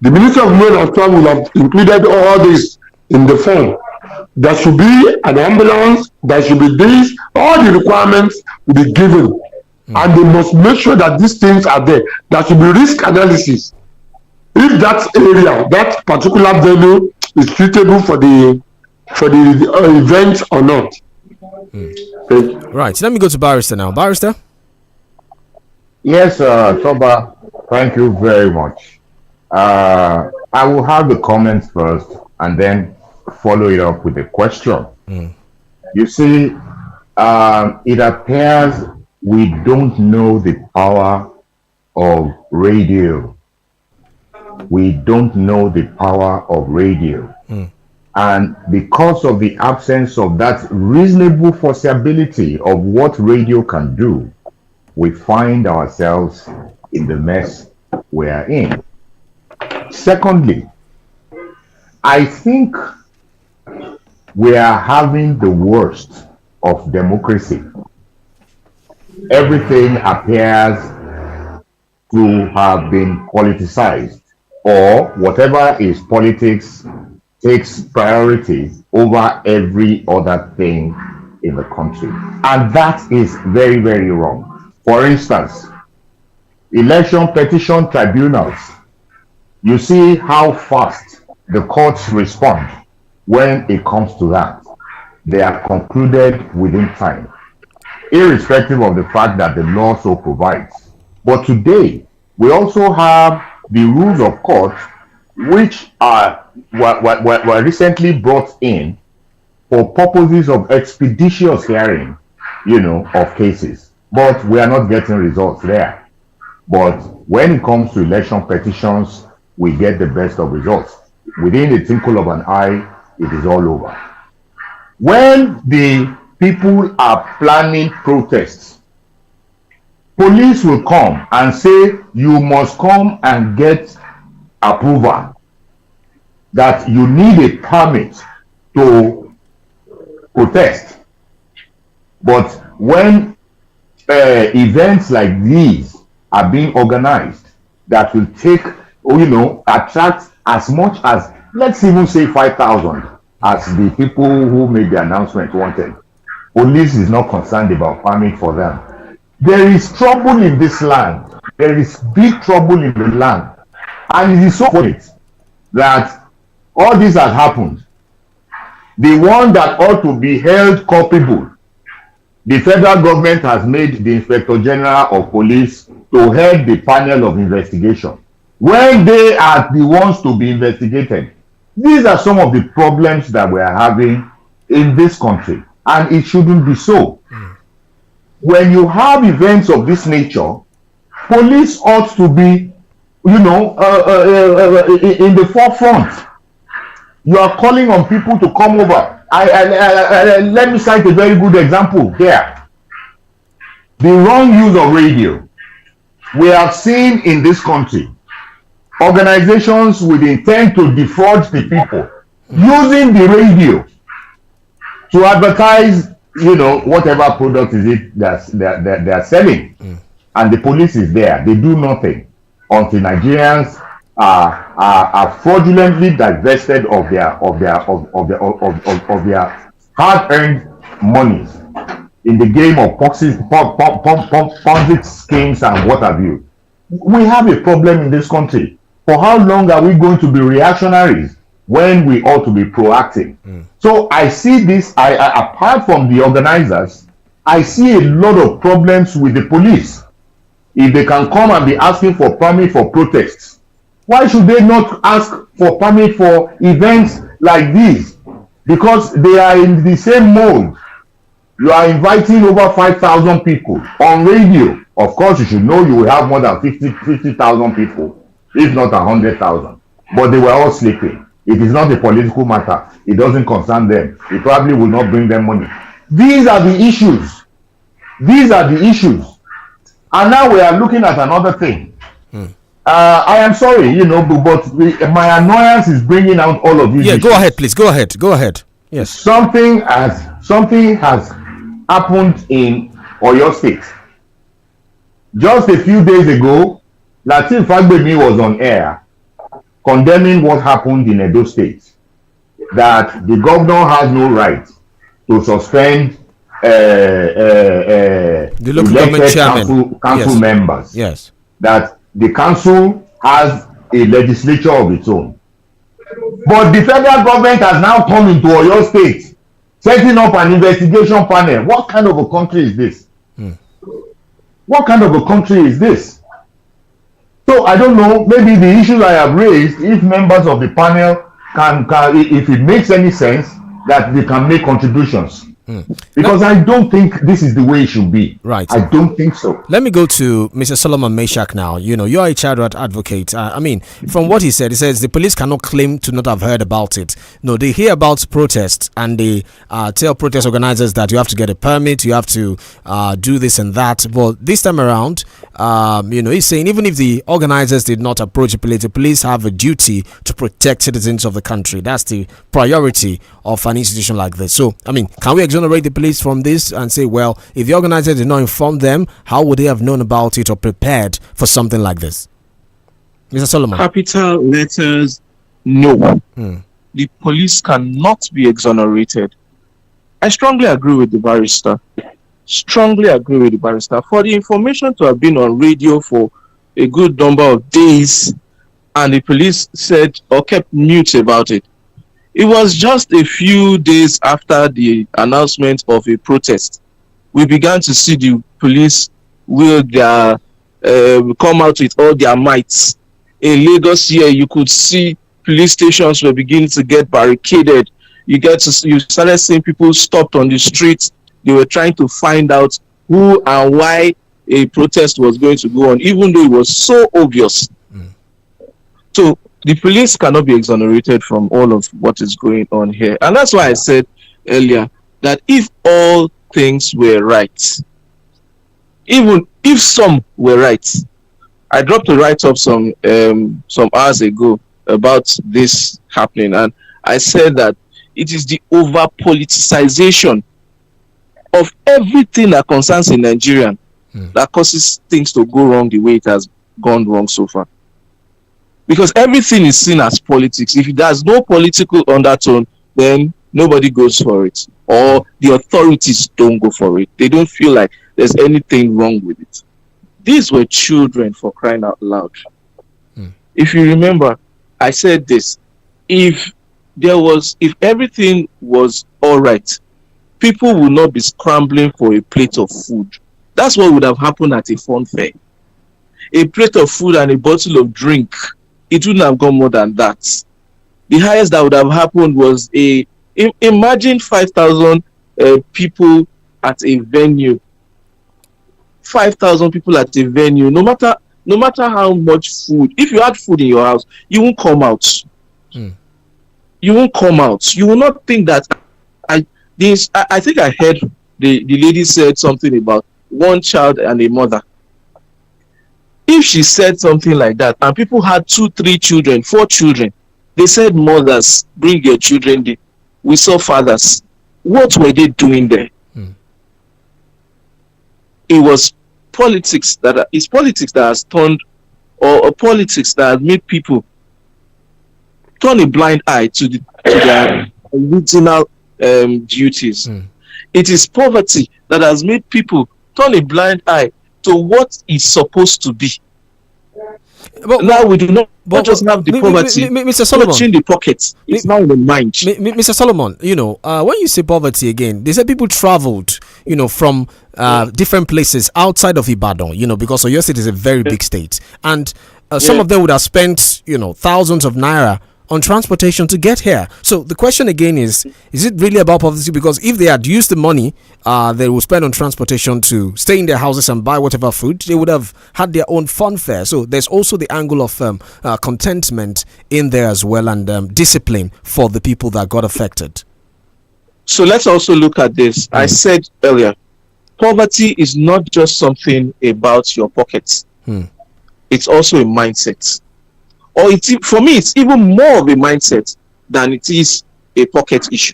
the Ministry of Women Affairs will have included all this in the form. There should be an ambulance, there should be this, all the requirements will be given. And they must make sure that these things are there. There should be risk analysis if that area, that particular venue is suitable for the event or not. Right. Let me go to Barrister now. Barrister? Yes, Toba, thank you very much. I will have the comments first and then follow it up with a question. You see, it appears we don't know the power of radio. We don't know the power of radio. And because of the absence of that reasonable foreseeability of what radio can do, we find ourselves in the mess we are in. Secondly, I think we are having the worst of democracy. Everything appears to have been politicized, or whatever is politics takes priority over every other thing in the country. And that is very, very wrong. For instance, election petition tribunals, you see how fast the courts respond when it comes to that. They are concluded within time, irrespective of the fact that the law so provides. But today, we also have the rules of court, which were recently brought in for purposes of expeditious hearing, of cases. But we are not getting results there. But when it comes to election petitions, we get the best of results. Within the twinkle of an eye, it is all over. When the people are planning protests, police will come and say, you must come and get approval, that you need a permit to protest. But when events like these are being organized, that will take, attract as much as, let's even say 5,000, as the people who made the announcement wanted. Police is not concerned about permit for them. There is trouble in this land. There is big trouble in the land. And it is so funny that all this has happened. The one that ought to be held culpable, the federal government has made the Inspector General of Police to head the panel of investigation, when they are the ones to be investigated. These are some of the problems that we are having in this country, and it shouldn't be so. When you have events of this nature, police ought to be, in the forefront. You are calling on people to come over. Let me cite a very good example here. The wrong use of radio. We have seen in this country organizations with intent to defraud the people using the radio to advertise, whatever product is it that they're selling. And the police is there. They do nothing until Nigerians are fraudulently divested of their hard-earned monies in the game of Ponzi schemes and what have you. We have a problem in this country. For how long are we going to be reactionaries when we ought to be proactive? So I see this, apart from the organizers, I see a lot of problems with the police. If they can come and be asking for permit for protests, why should they not ask for permit for events like these? Because they are in the same mode. You are inviting over 5,000 people on radio. Of course, you should know you will have more than 50,000 people, if not 100,000. But they were all sleeping. It is not a political matter. It doesn't concern them. It probably will not bring them money. These are the issues. These are the issues. And now we are looking at another thing. I am sorry, but my annoyance is bringing out all of these issues. Go ahead, please. Go ahead. Yes. Something has happened in Oyo State. Just a few days ago, Lateef Fagbemi was on air condemning what happened in Edo State, that the governor has no right to suspend the local government chairman, council members. Yes. That the council has a legislature of its own. But the federal government has now come into Oyo State, setting up an investigation panel. What kind of a country is this? What kind of a country is this? So I don't know, maybe the issues I have raised, if members of the panel can if it makes any sense, that they can make contributions. Because I don't think this is the way it should be. Right. I don't think so. Let me go to Mr. Solomon Meshach now. You know, you are a child right advocate. I mean, from what he says the police cannot claim to not have heard about it. No, they hear about protests and they tell protest organizers that you have to get a permit, you have to do this and that. But this time around, you know, he's saying even if the organizers did not approach the police have a duty to protect citizens of the country. That's the priority of an institution like this. So, I mean, can we exonerate the police from this and say, well, if the organizers did not inform them, how would they have known about it or prepared for something like this? Mr. Solomon. Capital letters, no. The police cannot be exonerated. I strongly agree with the barrister. For the information to have been on radio for a good number of days and the police said or kept mute about it, it was just a few days after the announcement of a protest we began to see the police will come out with all their mights. In Lagos here, you could see police stations were beginning to get barricaded. You started seeing people stopped on the streets. They were trying to find out who and why a protest was going to go on, even though it was so obvious. So the police cannot be exonerated from all of what is going on here. And that's why I said earlier that if all things were right, even if some were right, I dropped a write-up some hours ago about this happening, and I said that it is the over-politicization of everything that concerns a Nigerian that causes things to go wrong the way it has gone wrong so far. Because everything is seen as politics. If there's no political undertone, then nobody goes for it. Or the authorities don't go for it. They don't feel like there's anything wrong with it. These were children, for crying out loud. If you remember, I said this. If everything was all right, people would not be scrambling for a plate of food. That's what would have happened at a fun fair. A plate of food and a bottle of drink. It wouldn't have gone more than that. The highest that would have happened was imagine 5,000 people at a venue. 5,000 people at a venue. No matter how much food, if you had food in your house, you won't come out. You won't come out. You will not think that. I think I heard the lady said something about one child and a mother. If she said something like that, and people had 2, 3 children, 4 children, they said, mothers, bring your children there. We saw fathers. What were they doing there? It was politics that has turned, or politics that has made people turn a blind eye to their original duties. It is poverty that has made people turn a blind eye to what is supposed to be. But now we do not just have the poverty, Mr. Solomon, in the pockets. It's now in the mind. Mr. Solomon, you know, when you say poverty again, they said people traveled, you know, from different places outside of Ibadan, you know, because Oyo State is a very big state, and some of them would have spent, you know, thousands of naira on transportation to get here. So the question again is it really about poverty? Because if they had used the money they would spend on transportation to stay in their houses and buy whatever food, they would have had their own fun fare. So there's also the angle of contentment in there as well, and discipline for the people that got affected. So let's also look at this. I said earlier, poverty is not just something about your pockets. It's also a mindset. Or for me, it's even more of a mindset than it is a pocket issue.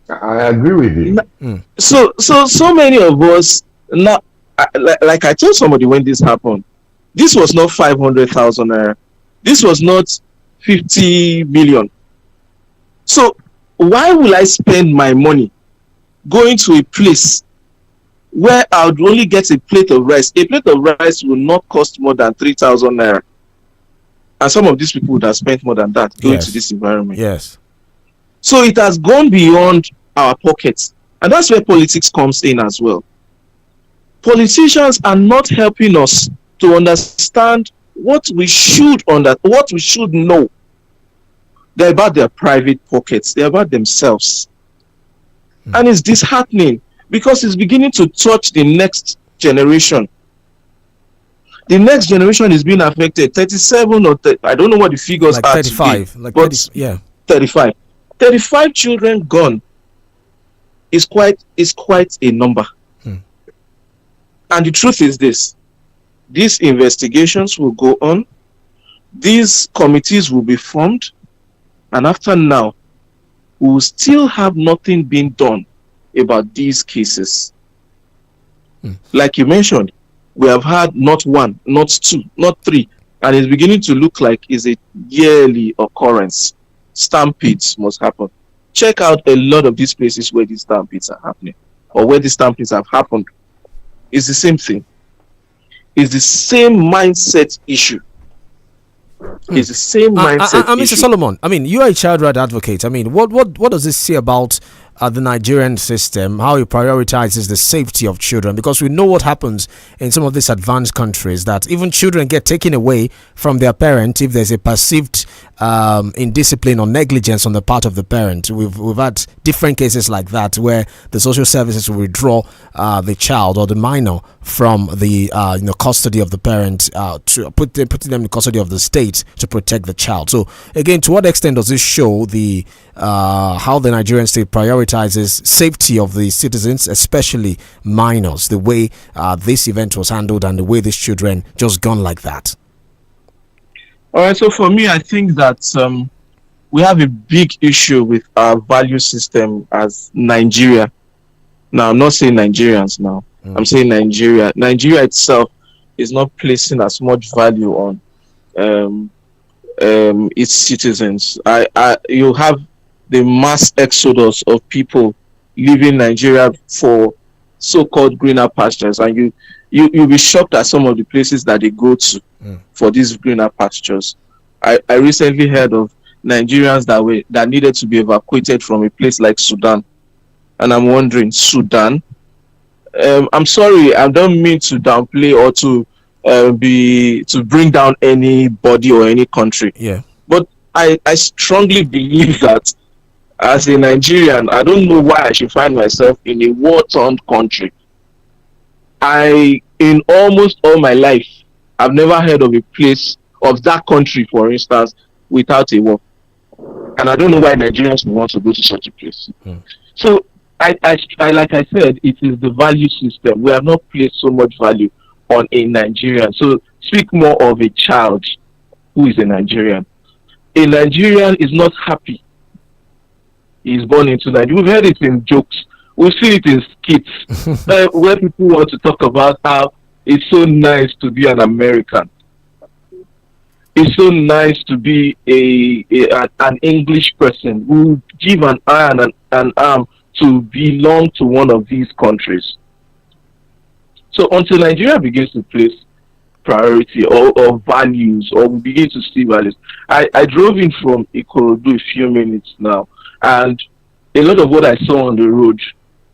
I agree with you. So many of us now, like I told somebody when this happened, this was not 500,000 naira. This was not 50 million. So why will I spend my money going to a place where I would only get a plate of rice? A plate of rice will not cost more than 3,000 naira. And some of these people would have spent more than that going to this environment. Yes. So it has gone beyond our pockets. And that's where politics comes in as well. Politicians are not helping us to understand what we should know. They're about their private pockets. They're about themselves. And it's disheartening because it's beginning to touch the next generation. The next generation is being affected. 37 or I don't know what the figures are 35. Today, but 30, 35. 35 children gone is quite a number. And the truth is this: these investigations will go on, these committees will be formed, and after now, we will still have nothing being done about these cases. Like you mentioned, we have had not one, not two, not three, and it's beginning to look like it's a yearly occurrence. Stampedes must happen. Check out a lot of these places where these stampedes are happening, or where these stampedes have happened. It's the same thing. It's the same mindset issue. It's the same mindset issue. Mr. Solomon, I mean, you are a child right advocate. I mean, what does this say about the Nigerian system, how it prioritizes the safety of children? Because we know what happens in some of these advanced countries, that even children get taken away from their parent if there's a perceived indiscipline or negligence on the part of the parent. We've had different cases like that where the social services will withdraw the child or the minor from the custody of the parent to putting them in custody of the state to protect the child. So again, to what extent does this show the how the Nigerian state prioritizes safety of the citizens, especially minors, the way this event was handled and the way these children just gone like that? All right, so for me, I think that we have a big issue with our value system as Nigeria. Now, I'm not saying Nigerians now. I'm saying Nigeria. Nigeria itself is not placing as much value on its citizens. You have the mass exodus of people leaving Nigeria for so-called greener pastures, and you'll be shocked at some of the places that they go to for these greener pastures. I recently heard of Nigerians that needed to be evacuated from a place like Sudan, and I'm wondering, Sudan? I'm sorry, I don't mean to downplay or to bring down anybody or any country. Yeah. But I strongly believe that as a Nigerian, I don't know why I should find myself in a war-torn country. In almost all my life, I've never heard of a place of that country, for instance, without a war. And I don't know why Nigerians would want to go to such a place. So, I like I said, it is the value system. We have not placed so much value on a Nigerian. So, speak more of a child who is a Nigerian. A Nigerian is not happy he is born into Nigeria. We've heard it in jokes. We see it in skits where people want to talk about how it's so nice to be an American. It's so nice to be an English person who give an eye and an arm to belong to one of these countries. So until Nigeria begins to place priority or values, or we begin to see values. I drove in from Ikorodu a few minutes now, and a lot of what I saw on the road,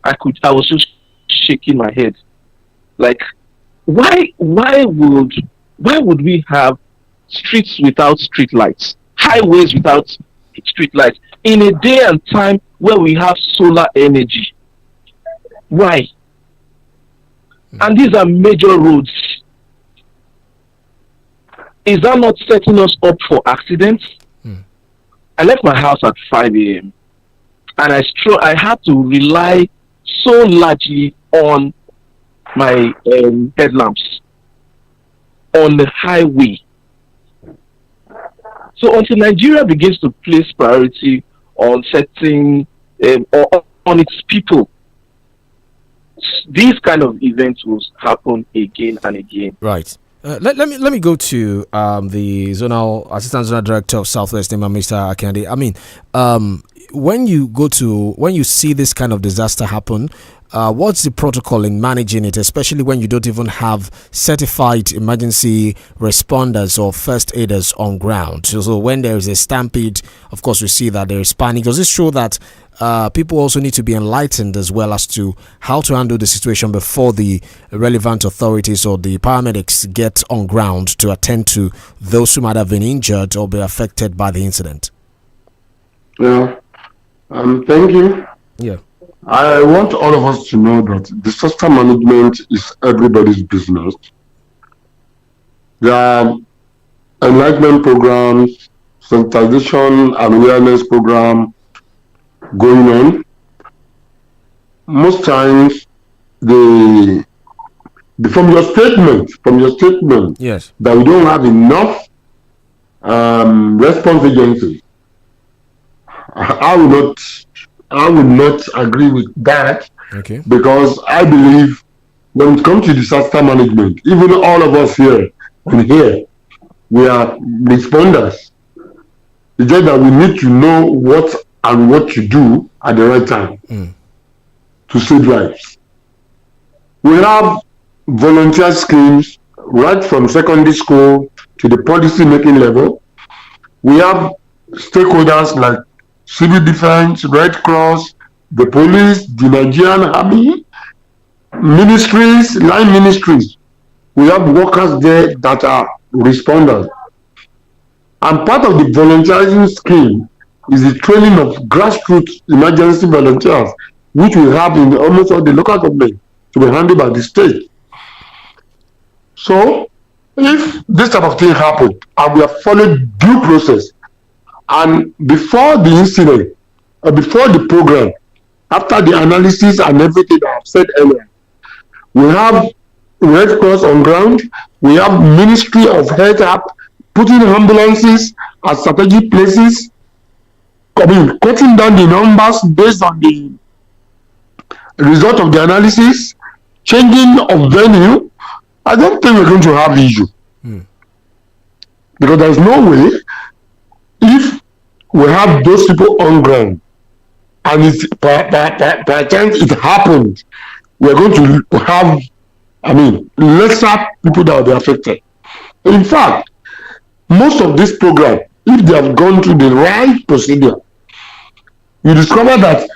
I was just shaking my head. Like, why would we have streets without street lights, highways without street lights, in a day and time where we have solar energy? Why? And these are major roads. Is that not setting us up for accidents? I left my house at 5 a.m. and I had to rely so largely on my headlamps on the highway. So until Nigeria begins to place priority on setting or on its people, these kind of events will happen again and again. Right. Let me go to the Assistant Zonal Director of Southwest, Mr. Akande. I mean, when you see this kind of disaster happen, what's the protocol in managing it, especially when you don't even have certified emergency responders or first aiders on ground? So when there is a stampede, of course, we see that there is panic. Does this show that people also need to be enlightened as well as to how to handle the situation before the relevant authorities or the paramedics get on ground to attend to those who might have been injured or be affected by the incident? Yeah. Thank you. Yeah. I want all of us to know that disaster management is everybody's business. There are enlightenment programs, sensitization and awareness program going on. Most times, from your statement, yes, that we don't have enough response agencies. I would not agree with that. Okay. Because I believe when it comes to disaster management, even all of us here, we are responders. It's just that we need to know what to do at the right time to save lives. We have volunteer schemes right from secondary school to the policy making level. We have stakeholders like civil defense, Red Cross, the police, the Nigerian army, ministries, line ministries. We have workers there that are responders. And part of the volunteering scheme is the training of grassroots emergency volunteers, which we have in almost all the local government to be handled by the state. So, if this type of thing happened and we have followed due process, and before the incident, or before the program, after the analysis and everything that I've said earlier, we have Red Cross on ground, we have Ministry of Health putting ambulances at strategic places, cutting down the numbers based on the result of the analysis, changing of venue. I don't think we're going to have issue. Because there's no way, if we have those people on ground and it's by chance it happened, we're going to have, lesser people that will be affected. In fact, most of this program, if they have gone through the right procedure, you discover that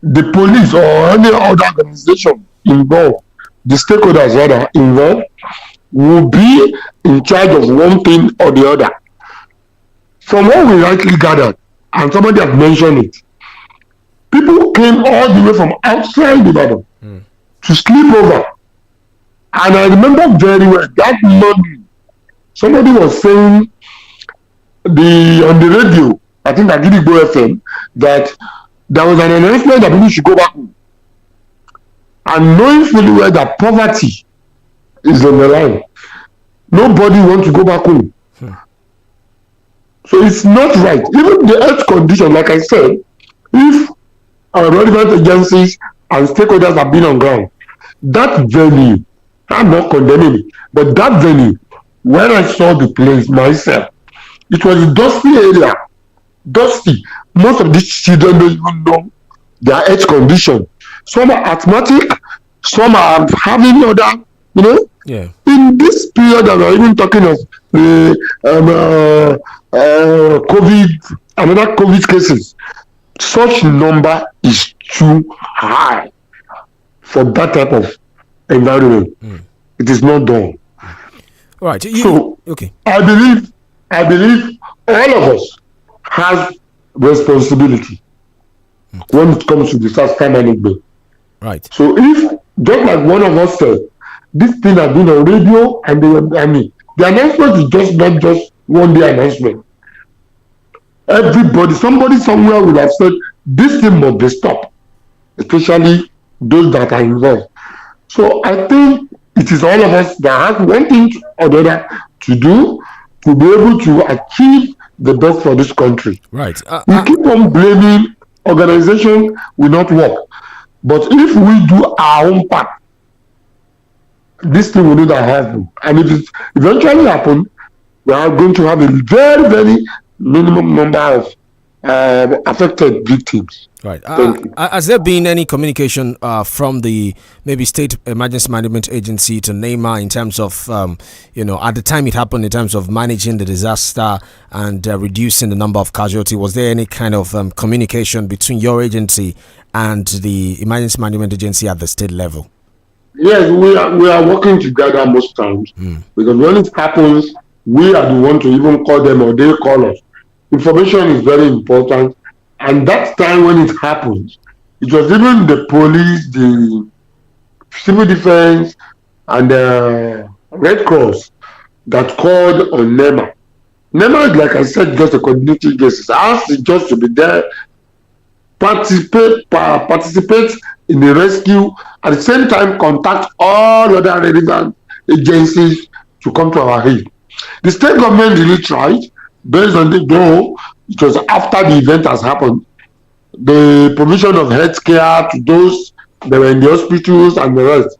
the police or any other organization involved, the stakeholders rather involved, will be in charge of one thing or the other. From what we rightly gathered, and somebody has mentioned it, people came all the way from outside Ibadan to sleep over. And I remember very well that morning, somebody was saying on the radio, I think at 𝐔𝐈𝐒 FM, that there was an announcement that people should go back home. And knowing fully well that poverty is on the line, nobody wants to go back home. So it's not right. Even the health condition, like I said, if our relevant agencies and stakeholders have been on ground, that venue, I'm not condemning it, but that venue, when I saw the place myself, it was a dusty area. Dusty. Most of these children don't even know their health condition. Some are asthmatic, some are having other, Yeah. In this period that we're even talking of COVID, another COVID cases, such number is too high for that type of environment. It is not done. Right. So okay. I believe all of us have responsibility when it comes to disaster management. Right. So if, just like one of us said, this thing has been on radio and the announcement is just not just one day announcement. Everybody, somebody somewhere will have said this thing must be stopped, especially those that are involved. So I think it is all of us that have one thing or the other to do to be able to achieve the best for this country. Right. We keep on blaming organization will not work. But if we do our own part, this thing will not happen. And if it eventually happens, we are going to have a very, very minimum number of affected victims. Right. Has there been any communication from the maybe State Emergency Management Agency to NEMA in terms of, at the time it happened, in terms of managing the disaster and reducing the number of casualties? Was there any kind of communication between your agency and the Emergency Management Agency at the state level? Yes, we are working together most times because when it happens, we are the one to even call them or they call us. Information is very important. And that time when it happened, it was even the police, the civil defense, and the Red Cross that called on NEMA. NEMA is, like I said, just a community basis. Ours is just to be there, participate in the rescue, at the same time contact all other relevant agencies to come to our aid. The state government really tried, based on though it was after the event has happened, the provision of health care to those that were in the hospitals and the rest.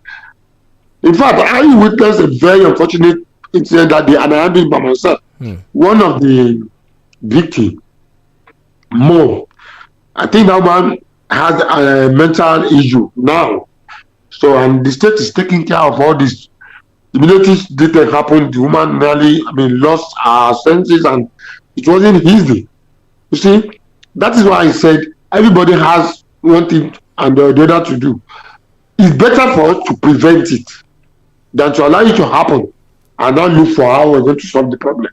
In fact, I witnessed a very unfortunate incident that day, and I have been by myself. One of the victims, Mo, I think that man has a mental issue now. So, and the state is taking care of all this. Immediately this happened, the woman nearly, lost her senses, and it wasn't easy. You see, that is why I said everybody has one thing and the other to do. It's better for us to prevent it than to allow it to happen and not look for how we're going to solve the problem.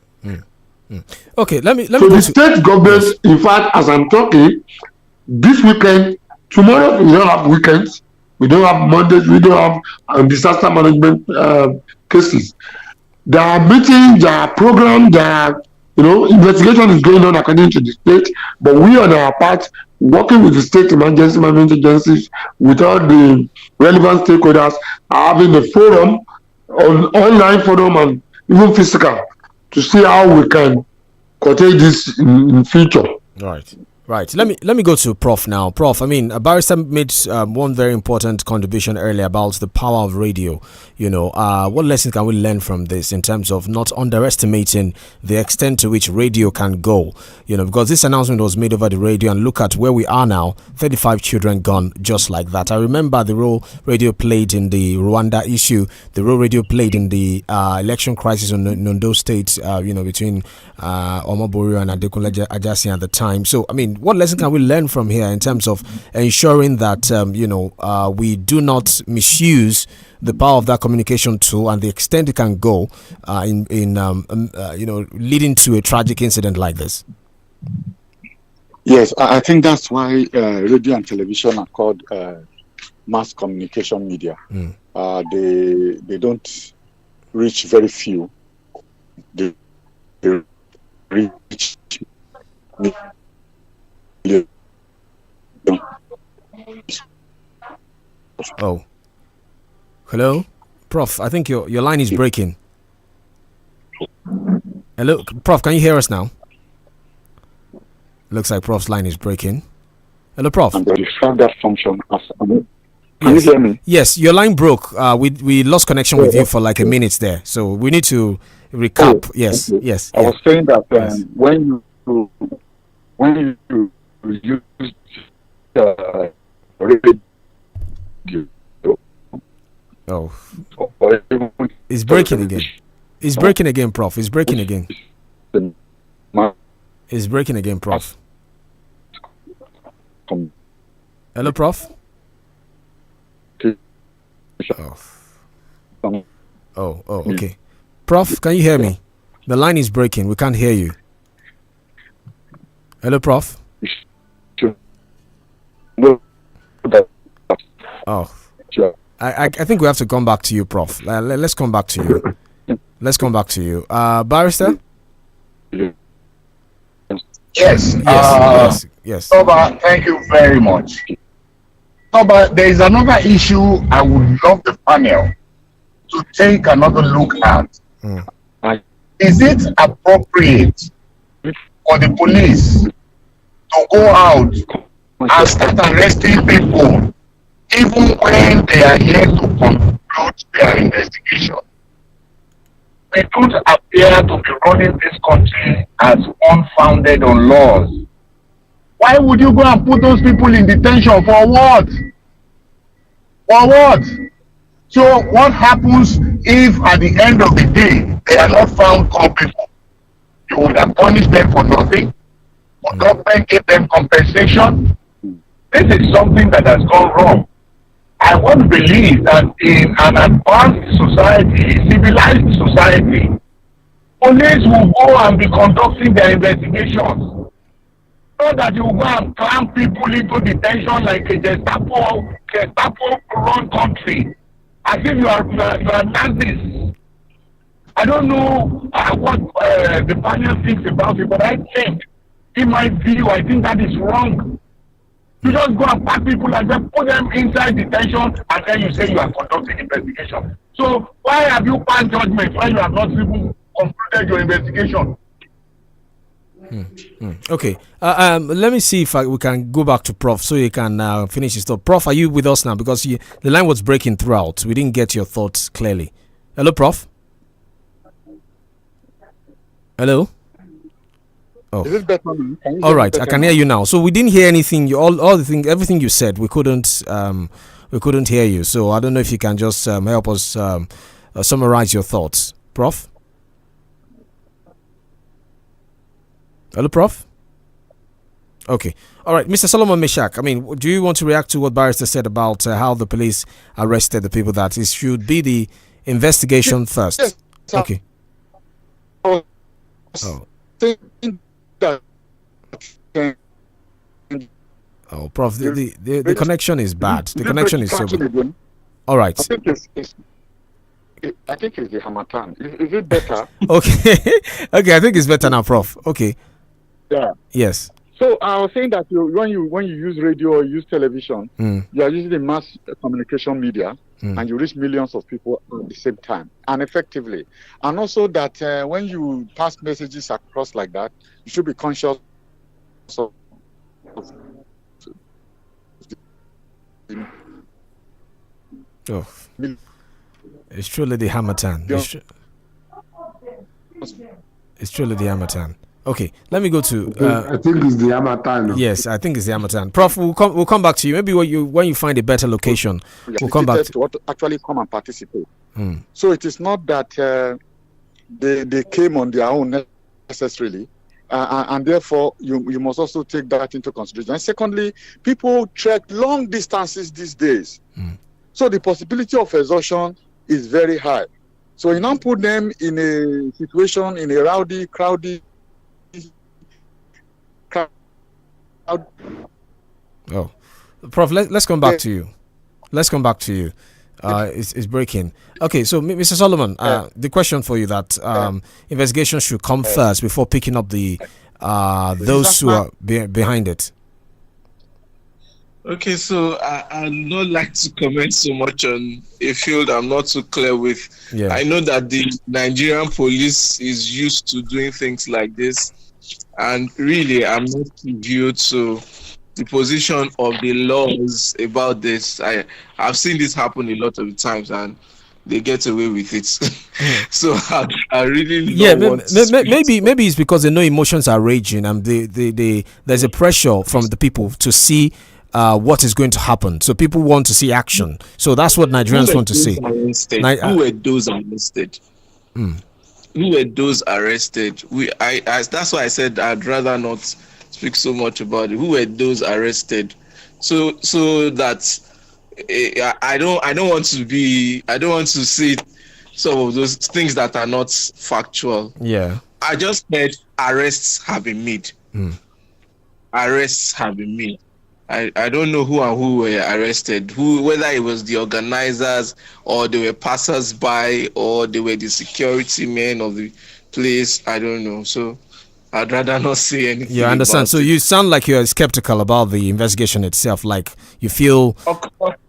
Okay, let me. So the state government, in fact, as I'm talking, this weekend, tomorrow we don't have weekends, we don't have Mondays, we don't have disaster management cases. There are meetings, there are programs, there are, investigation is going on according to the state, but we on our part, working with the state emergency management agencies, with all the relevant stakeholders, are having a forum, online forum and even physical, to see how we can curtail this in future. Right. Let me go to Prof now. Prof, Barrister made one very important contribution earlier about the power of radio. What lessons can we learn from this in terms of not underestimating the extent to which radio can go? Because this announcement was made over the radio, and look at where we are now, 35 children gone just like that. I remember the role radio played in the Rwanda issue, the role radio played in the election crisis in Ondo State, between Omobori and Adekunle Ajasi at the time. So, what lesson can we learn from here in terms of ensuring that we do not misuse the power of that communication tool and the extent it can go in leading to a tragic incident like this? Yes, I think that's why radio and television are called mass communication media. They don't reach very few. They reach. Oh, hello, Prof. I think your line is breaking. Hello, Prof. Can you hear us now? Looks like Prof's line is breaking. Hello, Prof. And they describe that function as. Can you hear me? Yes, your line broke. We lost connection with you for like a minute there, so we need to recap. Yes. I was saying that when you use radio. Oh, it's breaking again. It's breaking again, Prof. It's breaking again. It's breaking again, Prof. Hello, Prof. Oh, okay. Prof, can you hear me? The line is breaking. We can't hear you. Hello, Prof. Oh, I think we have to come back to you, Prof. Let's come back to you. Let's come back to you. Barrister? Yes. Toba, thank you very much. Toba, there is another issue I would love the panel to take another look at. Is it appropriate for the police to go out and start arresting people even when they are here to conclude their investigation? We don't appear to be running this country as unfounded on laws. Why would you go and put those people in detention for what? For what? So what happens if at the end of the day they are not found culpable? You would have punished them for nothing? Or government give them compensation? This is something that has gone wrong. I won't believe that in an advanced society, civilized society, police will go and be conducting their investigations. Not that you go and clamp people into detention like a Gestapo run country, as if you are Nazis. I don't know what the panel thinks about it, but I think, in my view, I think that is wrong. You just go and pack people and then put them inside detention, and then you say you are conducting investigation. So why have you passed judgment when you have not even concluded your investigation? Okay. Let me see if we can go back to Prof so you can finish his thought. Prof, are you with us now? Because the line was breaking throughout. We didn't get your thoughts clearly. Hello, Prof? Hello? Oh. Is it better? All right, I can hear you now. So we didn't hear anything. Everything you said, we couldn't hear you. So I don't know if you can just help us summarize your thoughts, Prof. Hello, Prof. Okay. All right, Mr. Solomon Meshach. I mean, do you want to react to what Barrister said about how the police arrested the people? That it should be the investigation first. Yes. Okay. Oh. Oh, Prof, the connection is bad. The connection is so bad. All right. I think it's the Hamatan. Is it better? Okay. Okay, I think it's better now, Prof. Okay. Yeah. Yes. So I was saying that when you use radio or use television, you are using the mass communication media, and you reach millions of people at the same time and effectively. And also that when you pass messages across like that, you should be conscious of it's truly the Hamatan. It's truly the Hamatan. Okay, let me go to. I think it's the Hamatan. Yes, I think it's the Hamatan. Prof, we'll come back to you. Maybe when you find a better location, we'll come back to actually come and participate. So it is not that they came on their own necessarily, and therefore you must also take that into consideration. And secondly, people trek long distances these days, so the possibility of exhaustion is very high. So you now put them in a situation, in a rowdy, crowded. Oh, Prof, let's come back to you. Let's come back to you. It's breaking. Okay, so Mr. Solomon, the question for you that investigation should come first before picking up the those who are behind it. Okay, so I'd not like to comment so much on a field I'm not too clear with. Yeah. I know that the Nigerian police is used to doing things like this, and really I'm not due to the position of the laws about this. I've seen this happen a lot of times, and they get away with it. So I really maybe it's because they know emotions are raging, and there's a pressure from the people to see what is going to happen. So people want to see action. So that's what Nigerians want to see. Who were those arrested? Who were those arrested? That's why I said I'd rather not speak so much about it. Who were those arrested? So that I don't want to see some of those things that are not factual. Yeah. I just said arrests have been made. Arrests have been made. I don't know who were arrested, whether it was the organizers or they were passers-by or they were the security men of the place. I don't know. So I'd rather not say anything. Yeah, I understand. So you sound like you're skeptical about the investigation itself. Like you feel.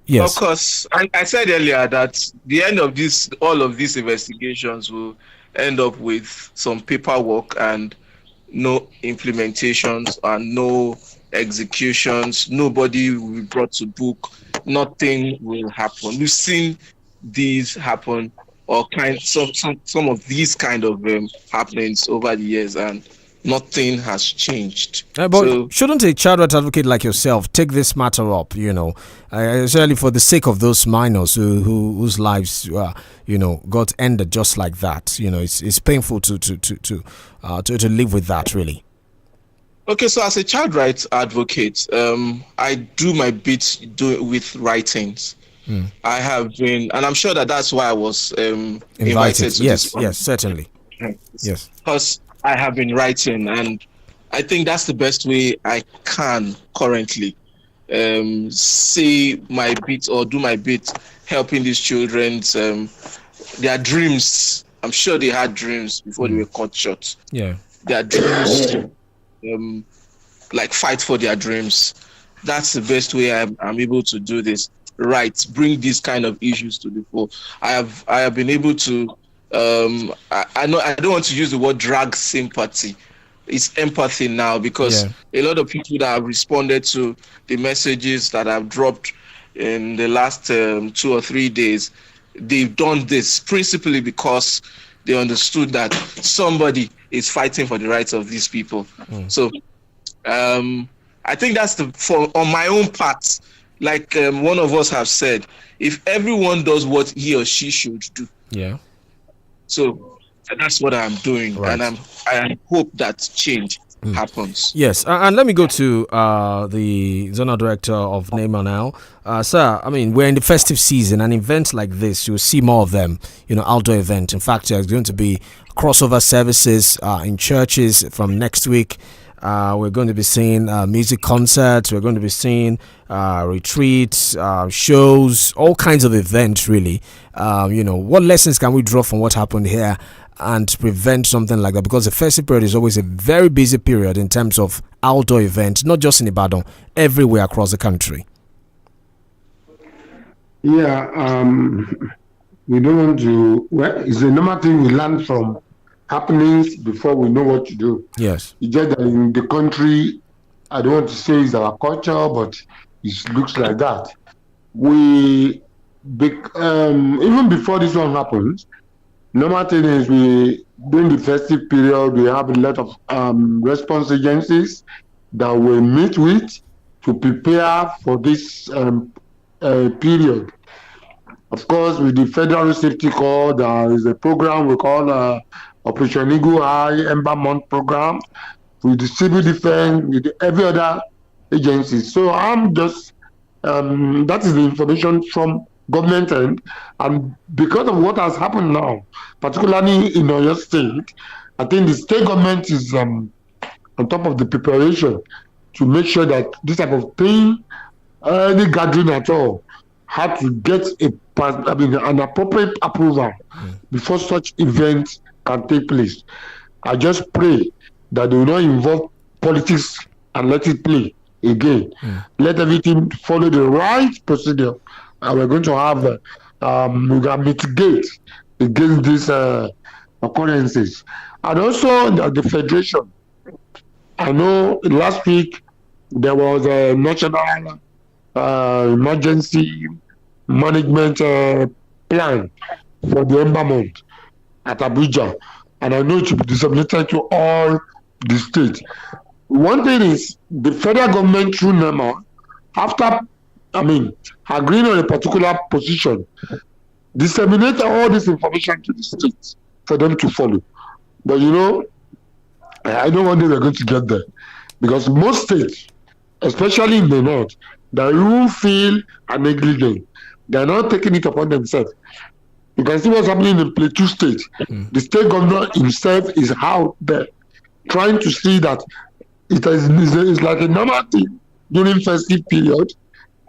Yes. Of course. I said earlier that the end of all of these investigations will end up with some paperwork and no implementations and no executions. Nobody will be brought to book. Nothing will happen. We've seen these happen, or some of these kind of happenings over the years, and nothing has changed. But shouldn't a child rights advocate like yourself take this matter up, especially for the sake of those minors whose lives, got ended just like that? It's painful to live with that, really. Okay, so as a child rights advocate, I do my bit with writings. I have been, and I'm sure that's why I was invited to this. Yes, certainly. Yes. Because I have been writing, and I think that's the best way I can currently say my bit or do my bit helping these children's their dreams. I'm sure they had dreams before they were cut short. Yeah. Their dreams, like fight for their dreams. That's the best way I'm able to do this. Right, bring these kind of issues to the fore. I have been able to. I know I don't want to use the word drag sympathy. It's empathy now, because a lot of people that have responded to the messages that I've dropped in the last 2 or 3 days, they've done this principally because they understood that somebody is fighting for the rights of these people. So I think that's on my own part. Like one of us have said, if everyone does what he or she should do. Yeah. So that's what I'm doing, and I hope that change happens. Yes, and let me go to the zonal director of NEMA now. Sir, I mean, we're in the festive season, and events like this, you'll see more of them, outdoor event. In fact, there's going to be crossover services in churches from next week. We're going to be seeing music concerts. We're going to be seeing retreats, shows, all kinds of events, really. What lessons can we draw from what happened here and prevent something like that? Because the festive period is always a very busy period in terms of outdoor events, not just in Ibadan, everywhere across the country. Yeah, we don't want to. Well, it's a normal thing we learn from happenings before we know what to do. Yes. It's just that in the country, I don't want to say it's our culture, but it looks like that. Even before this one happens, normal thing is during the festive period, we have a lot of response agencies that we meet with to prepare for this period. Of course, with the Federal Safety Corps, there is a program we call Operation Eagle Eye Ember Month program, with the civil defense, with every other agency. So I'm just, that is the information from government end. And because of what has happened now, particularly in Oyo State, I think the state government is on top of the preparation to make sure that this type of thing, any gathering at all, had to get an appropriate approval before such events can take place. I just pray that they will not involve politics and let it play again. Let everything follow the right procedure, and we're going to have we can mitigate against these occurrences. And also the federation. I know last week there was a national emergency management plan for the Ember Month at Abuja, and I know it should be disseminated to all the states. One thing is the federal government through NEMA, after agreeing on a particular position, disseminate all this information to the states for them to follow. But I know one day we're going to get there, because most states, especially in the north, that you feel are negligent, they're not taking it upon themselves. You can see what's happening in Plateau State. The state governor himself is out there trying to see that it's like a normal thing during festive period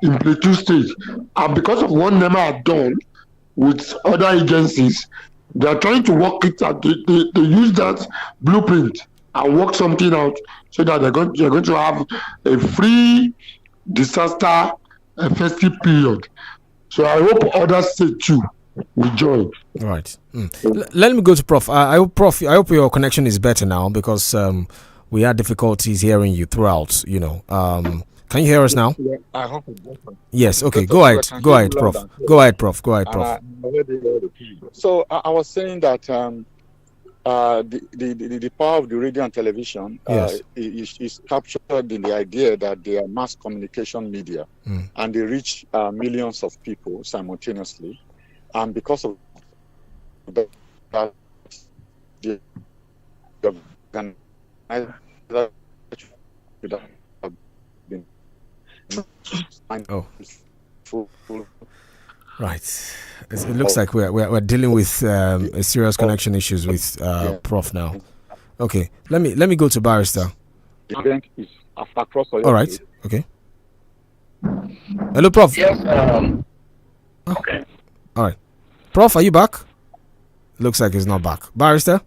in Plateau State. And because of what NEMA had done with other agencies, they are trying to work it out. They use that blueprint and work something out so that they're going to have a free disaster festive period. So I hope other states too will join. Right. Let me go to Prof. I hope your connection is better now, because we had difficulties hearing you throughout. Can you hear us now? Yeah, I hope it's better. Yes. Okay. Go ahead, Prof. Go ahead, Prof. So I was saying that the power of the radio and television is captured in the idea that they are mass communication media, and they reach millions of people simultaneously, and because of that, the Right. It looks like we're dealing with a serious connection issues with Prof now. Okay. Let me go to Barrister. The event is across. All right. Okay. Hello, Prof. Yes. Okay. All right. Prof, are you back? Looks like he's not back. Barrister?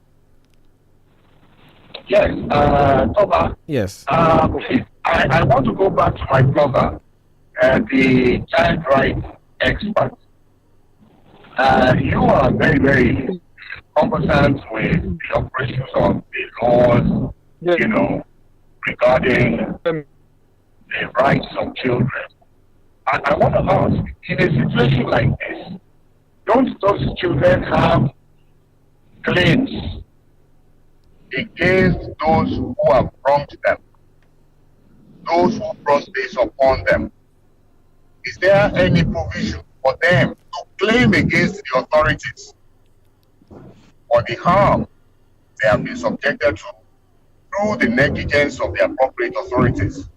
Yes. Toba. Yes. Okay. I want to go back to my brother, the child rights expert. You are very, very competent with the operations of the laws, regarding the rights of children. I want to ask, in a situation like this, don't those children have claims against those who have wronged them, those who brought this upon them? Is there any provision for them to claim against the authorities for the harm they have been subjected to through the negligence of the appropriate authorities?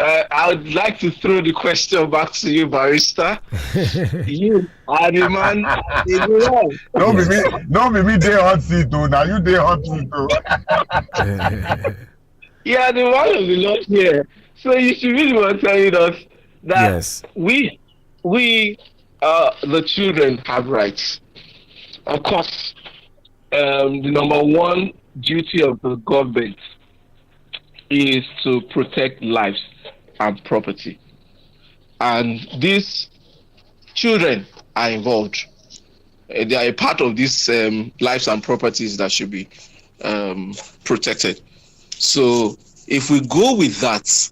I would like to throw the question back to you, Barrister. You are the man in the world. Don't be me day hot seat too. Now you day hot seat too. You are the one of the Lord here. So you should really be telling us that we the children have rights. Of course, the number one duty of the government is to protect lives and property. And these children are involved. They are a part of these lives and properties that should be protected. So if we go with that,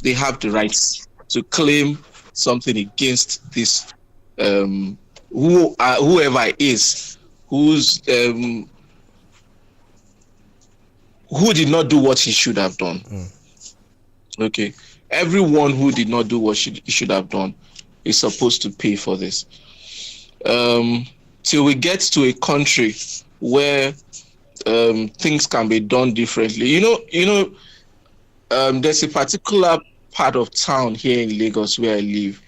they have the rights to claim something against this whoever it is who did not do what he should have done. Okay, everyone who did not do what he should have done is supposed to pay for this. Till we get to a country where things can be done differently. There's a particular part of town here in Lagos where I live.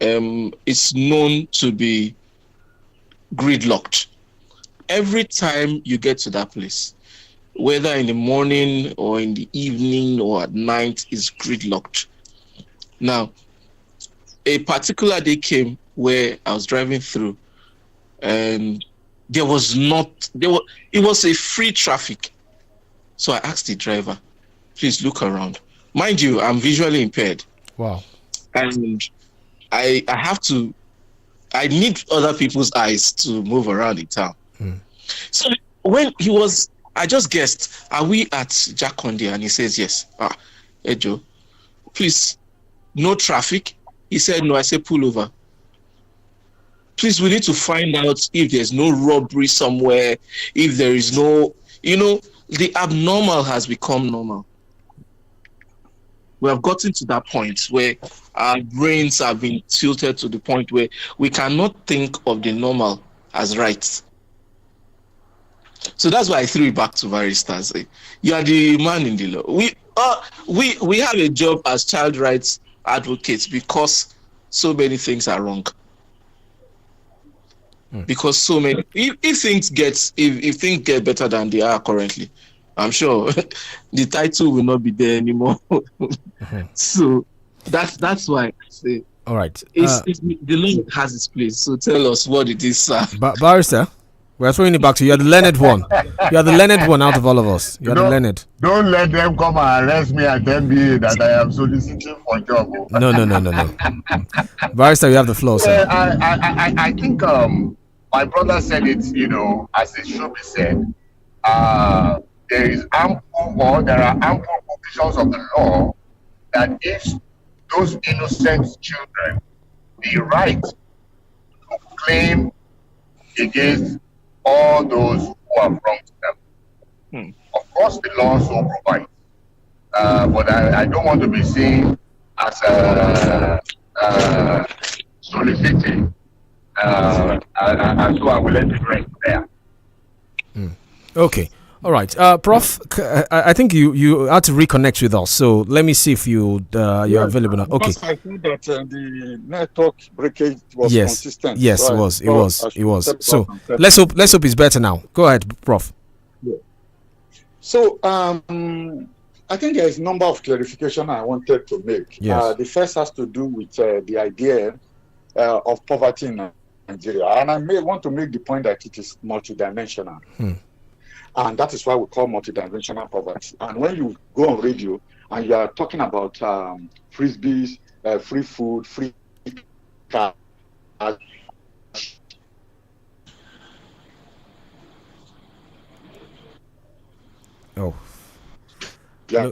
It's known to be gridlocked. Every time you get to that place, whether in the morning or in the evening or at night, is gridlocked. Now, a particular day came where I was driving through, and it was a free traffic. So I asked the driver, please look around. Mind you, I'm visually impaired. Wow. And I need other people's eyes to move around in town. So when I just guessed, are we at Jakonde? And he says, yes. Hey Joe, please, no traffic? He said, no. I said, pull over. Please, we need to find out if there's no robbery somewhere, if there is no, the abnormal has become normal. We have gotten to that point where our brains have been tilted to the point where we cannot think of the normal as right. So that's why I threw it back to Barristers. You are the man in the law. We have a job as child rights advocates because so many things are wrong. Because so many, if things get better than they are currently, I'm sure the title will not be there anymore. So that's why I say. All right. The law has its place. So tell us what it is, sir. Barrister, we're throwing it back to you. You're the learned one. You are the learned one out of all of us. You're the learned. Don't let them come and arrest me at MBA that I am soliciting for a job. No. Barrister, you have the floor, sir. I think my brother said it, as it should be said. There are ample provisions of the law that gives those innocent children the right claim against all those who have wronged them. Of course, the law so provides, but I don't want to be seen as soliciting, and so I will let it rest there. Okay. All right, Prof. I think you had to reconnect with us. So let me see if you're available now. Okay. I think that the network breakage was consistent. Yes, so it was. So let's hope it's better now. Go ahead, Prof. Yeah. So I think there is a number of clarification I wanted to make. Yes. The first has to do with the idea of poverty in Nigeria, and I may want to make the point that it is multidimensional. And that is why we call multidimensional poverty. And when you go on radio and you are talking about frisbees, free food, free cars, yeah.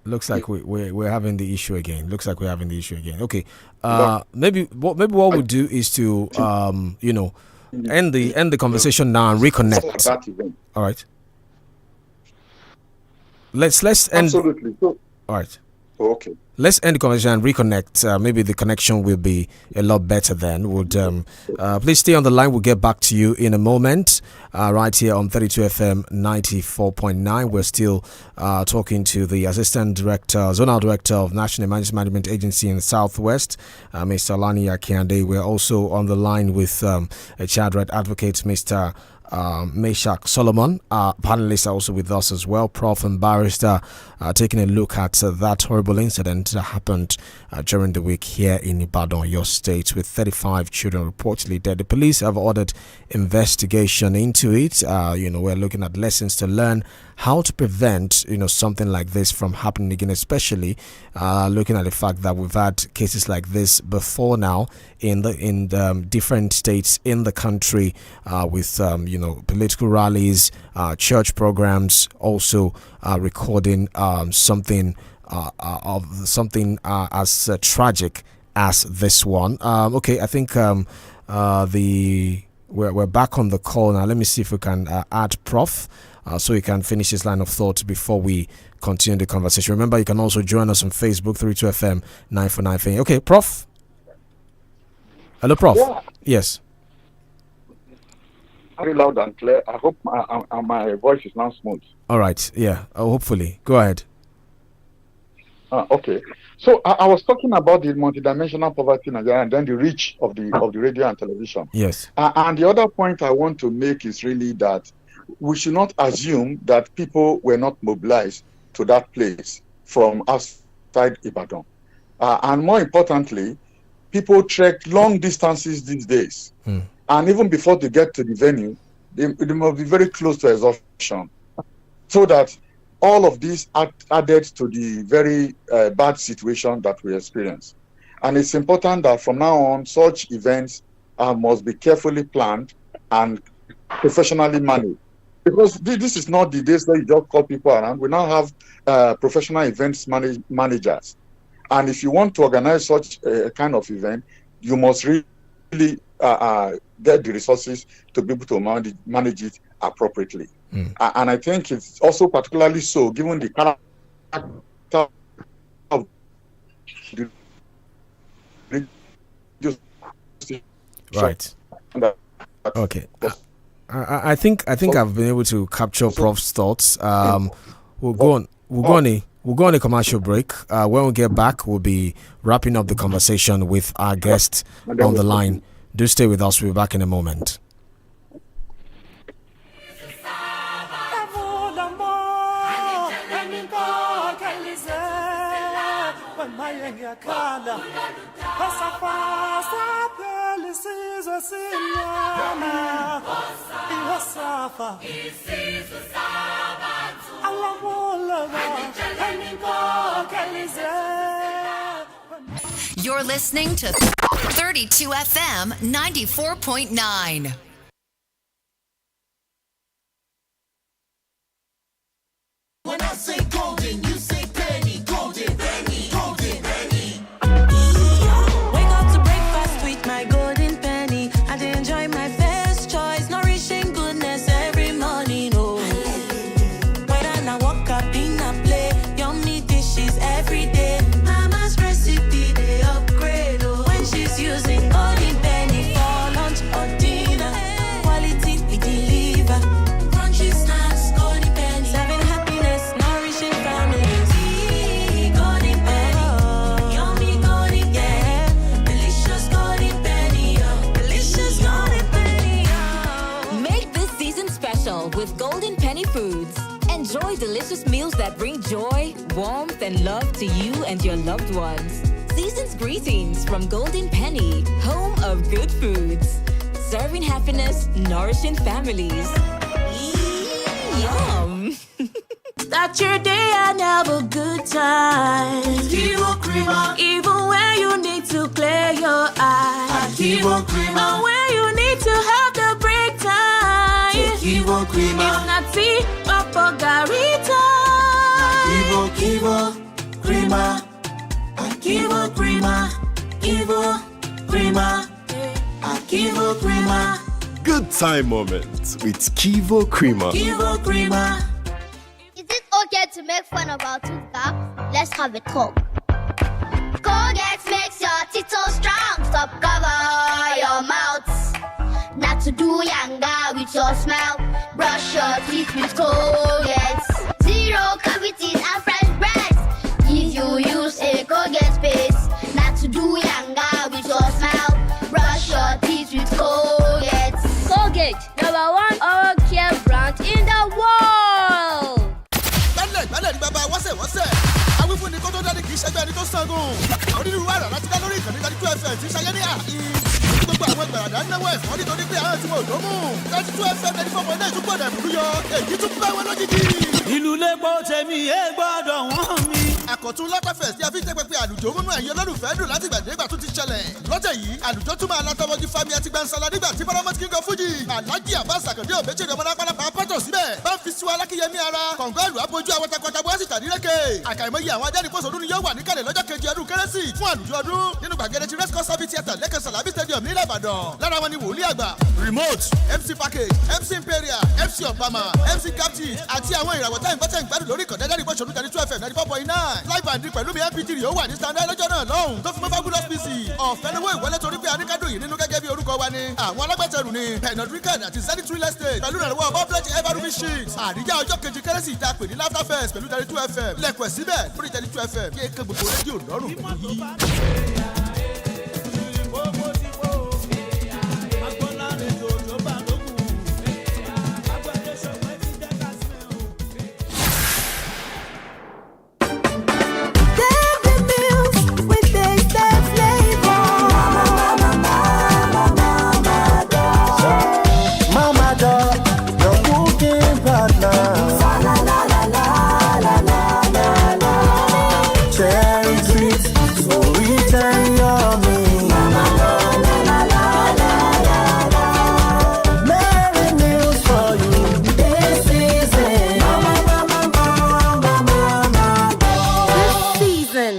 Looks like we're having the issue again. Okay. Maybe what we'll do is to end the conversation now and reconnect. All right. Let's end. Absolutely. All right. Okay. Let's end the conversation and reconnect. Maybe the connection will be a lot better then. Please stay on the line. We'll get back to you in a moment. Right here on 32 FM 94.9. We're still talking to the Assistant Director, Zonal Director of National Emergency Management Agency in the Southwest, Mr. Lani Akande. We're also on the line with a child right advocate, Mr. Meshach Solomon. Panelists are also with us as well, Prof and Barrister, taking a look at that horrible incident that happened during the week here in Ibadan, your state, with 35 children reportedly dead. The police have ordered investigation into it. We're looking at lessons to learn, how to prevent something like this from happening again, especially looking at the fact that we've had cases like this before now in different states in the country, with political rallies, church programs, also recording something as tragic as this one. Okay, I think we're back on the call now. Let me see if we can add Prof. So he can finish his line of thought before we continue the conversation. Remember, you can also join us on Facebook, 32FM 949. Okay, Prof. Hello, Prof. Yeah. Yes. Very loud and clear. I hope my voice is now smooth. All right. Yeah. Hopefully. Go ahead. Okay. So I was talking about the multidimensional poverty in Nigeria and then the reach of the radio and television. Yes. And the other point I want to make is really that we should not assume that people were not mobilized to that place from outside Ibadan. And more importantly, people trek long distances these days. And even before they get to the venue, they must be very close to exhaustion. So that all of this added to the very bad situation that we experience. And it's important that from now on, such events must be carefully planned and professionally managed. Because this is not the days where you just call people around. We now have professional events managers. And if you want to organize such a kind of event, you must really get the resources to be able to manage it appropriately. And I think it's also particularly so given the character of the right. Okay. I think I've been able to capture Prof's thoughts. We'll go on a commercial break. When we get back, we'll be wrapping up the conversation with our guest on the line. Do stay with us. We'll be back in a moment. You're listening to 32 FM 94.9. When I say golden, you say penny, golden, penny, golden, penny. Penny Foods. Enjoy delicious meals that bring joy, warmth, and love to you and your loved ones. Season's greetings from Golden Penny, home of good foods. Serving happiness, nourishing families. Yum! Start your day and have a good time. Kivo Crema. Even when you need to clear your eyes. Kivo Crema. And when you need to have the break time. Kivo Crema. It's not tea, Papa Garita. Kivo Crema. Kivo Crema. Kivo Crema. Kivo Crema. Good time moments with Kivo Crema. Kivo Crema. Is it okay to make fun of our tooth gap? Let's have a talk. Colgate makes your teeth so strong. Stop cover your mouth. Not to do yanga with your smile. Brush your teeth with Colgate. Zero cavities and fresh breath. If you use a Colgate paste. Not to do yanga with your smile. Brush your teeth with Colgate. Colgate, #1 oral care brand in the world. Gbálẹ̀ ní bàbá wọ́sẹ̀. Awífúnni kó tó dáni kì í ṣẹ́gbẹ́ ẹni tó sangun. Onírúurú àrà láti dá lórí ìkànnì 32FM tí ṣayé ní àhín. Gbogbo àwọn ìgbàlódé ń náwó ẹ̀fọ́ nítorí pé àwọn tí mo dó mú. 32FM 94.9 tún gbọ́dọ̀ ẹ̀bùrú yọ. Èyí tún bá wọn lójijì. Ìlú lẹ́gbọ́ tèmi ẹ gbọ́dọ̀ wọ́n mi. Àkọ̀tún Lápẹ́fẹ̀s tí a fi ń tẹ́pẹ́ pé àlùjọ múnú ẹ̀yin olólùfẹ́ dùn láti gbàdégbà tún ti ṣẹlẹ̀. Lọ́tẹ̀ yìí, àlùjọ tún máa látọwọ́jú Fámi àti Gbansala nígbà tí Paramount King of Fuji. Alhaji Abbas Akande Obechiri ọmọlápàlà pàápàtọ̀ síbẹ̀. Bá ń fi síwá alákìyẹmí ara. Kọ̀ǹgọ́ọ̀lù abojú àwọn takọ̀tà bọ́ sì tàdí rẹ́kẹ̀. Àkàìmọye àwọn ajánipọ̀sọ̀dún ni yóò wà níkàlẹ̀ lọ́jọ́ kejì ọdún kérésì fún àlùjọ ọdún nínú gbàgede ti Rescue Service Theatre lẹ́kẹ̀ Salabi Stadium nílẹ̀ Ìbàdàn. Lára wọn ni wòlíì àgbà, Remote, MC Package, MC Imperial, MC Obama, MC Captain àti àwọn ìràwọ̀ tá ìgbọ́tẹ̀ ìgbádùn lórí ìkànnì Adẹ́rìnpọ̀ṣọ́dún 32FM 94.9. Live band pẹ̀lú mi MP3 ó wà ní standard lọ́jọ́ náà lọ́hùn tó fi mọ́ fabulous PC. Ọ̀fẹ́ lówó ìwọlé torí pé aníkádùn yìí nínú gẹ́gẹ́ bí orúkọ wa ni. Àwọn alágbàtẹrù ni Pernod Ricard àti Zenith Real Estate pẹ̀lú ìrànlọ́wọ́ Bubblet Everruby Sheets. Àríyá ọjọ́ kejì kérésì ìta pè ní Laughter Fest pẹ̀lú 32FM. Lẹ̀kọ̀ síbẹ̀ lórí 32FM kí eke gbogbo rédíò lọ́rùn pẹ̀lú yìí.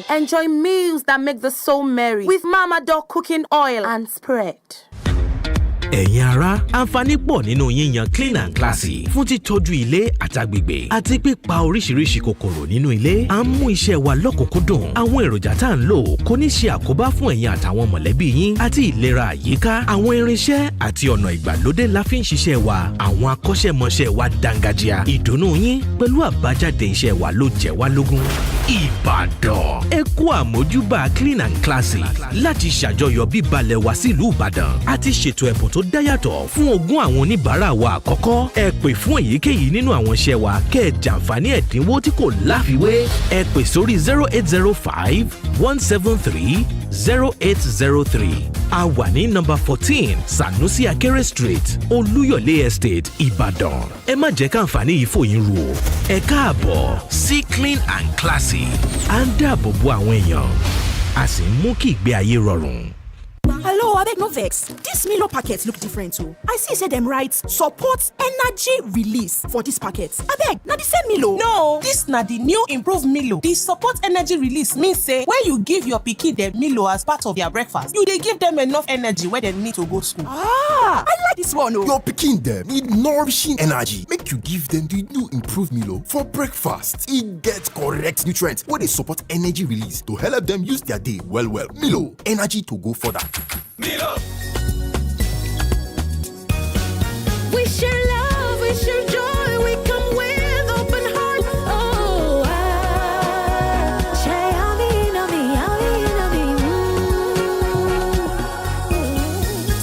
Enjoy meals that make the soul merry with Mama Doll cooking oil and spread. Ẹ̀yin ará, àǹfààní pọ̀ nínú yíyan clean and classy fún títọ́jú ilé àtàgbègbè àti pípa oríṣiríṣi kòkòrò nínú ilé. À ń mú iṣẹ́ wa lọ́kùnkúndùn. Àwọn èròjà tá à ń lò kò ní ṣe àkóbá fún ẹ̀yin àtàwọn mọ̀lẹ́bí yín àti ìlera àyíká. Àwọn irinṣẹ́ àti ọ̀nà ìgbàlódé la fi ń ṣiṣẹ́ wa. Àwọn akọ́ṣẹ́mọṣẹ́ wa dángájíá. Ìdùnnú yín pẹ̀lú àbájáde iṣẹ́ wa ló jẹ́ wá lógún. Ìbàdàn, ẹ kú àmójúbà clean and classy láti ṣàjọyọ̀ bíbalẹ̀ wá sílùú Ìbàdàn àti ṣètò ẹ̀bùn tó dáyàtọ̀ fún ogún àwọn oníbàárà wa àkọ́kọ́. Ẹ pè fún èyíkéyìí nínú àwọn iṣẹ́ wa kẹ́ ẹ jàǹfààní ẹ̀dínwó tí kò láfiwé. Ẹ pè sórí 0805 173 0803. A wà ní nọ́mbà 14 Sanusi Akere Street, Olúyọ̀lé Estate, Ìbàdàn. Ẹ má jẹ́ káǹfààní yìí fò yín ru o. Ẹ káàbọ̀ sí Clean and Classy. À ń dáàbò bo àwọn èèyàn, a sì ń mú kí ìgbé ayé rọrùn. Hello, abeg no vex. This Milo packet look different too. I see say dem write support energy release for this packet. Abeg, na the same Milo? No, this na the new improved Milo. The support energy release means say when you give your pikin dem Milo as part of their breakfast, you dey give them enough energy wey dem need to go school. Ah, I like this one. Your pikin dem need nourishing energy. Make you give them the new improved Milo for breakfast. E get correct nutrients wey dey support energy release to help them use their day well well. Milo, energy to go further. Milo. We share love, we share joy, we come with open heart. Oh, share yummy, yummy.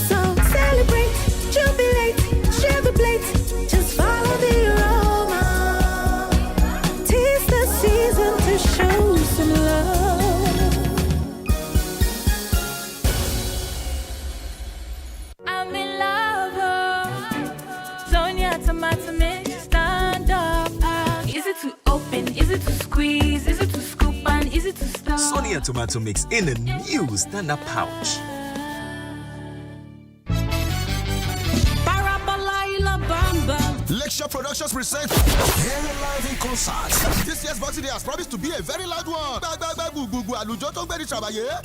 So celebrate, jubilate, share the plate, just follow the aroma. it to squeeze? Is it to scoop and is it to stir? Sonny and tomato mix in a new standard pouch. Lecture Productions present Very Live in Concert. This year's Boxing Day has promised to be a very loud one.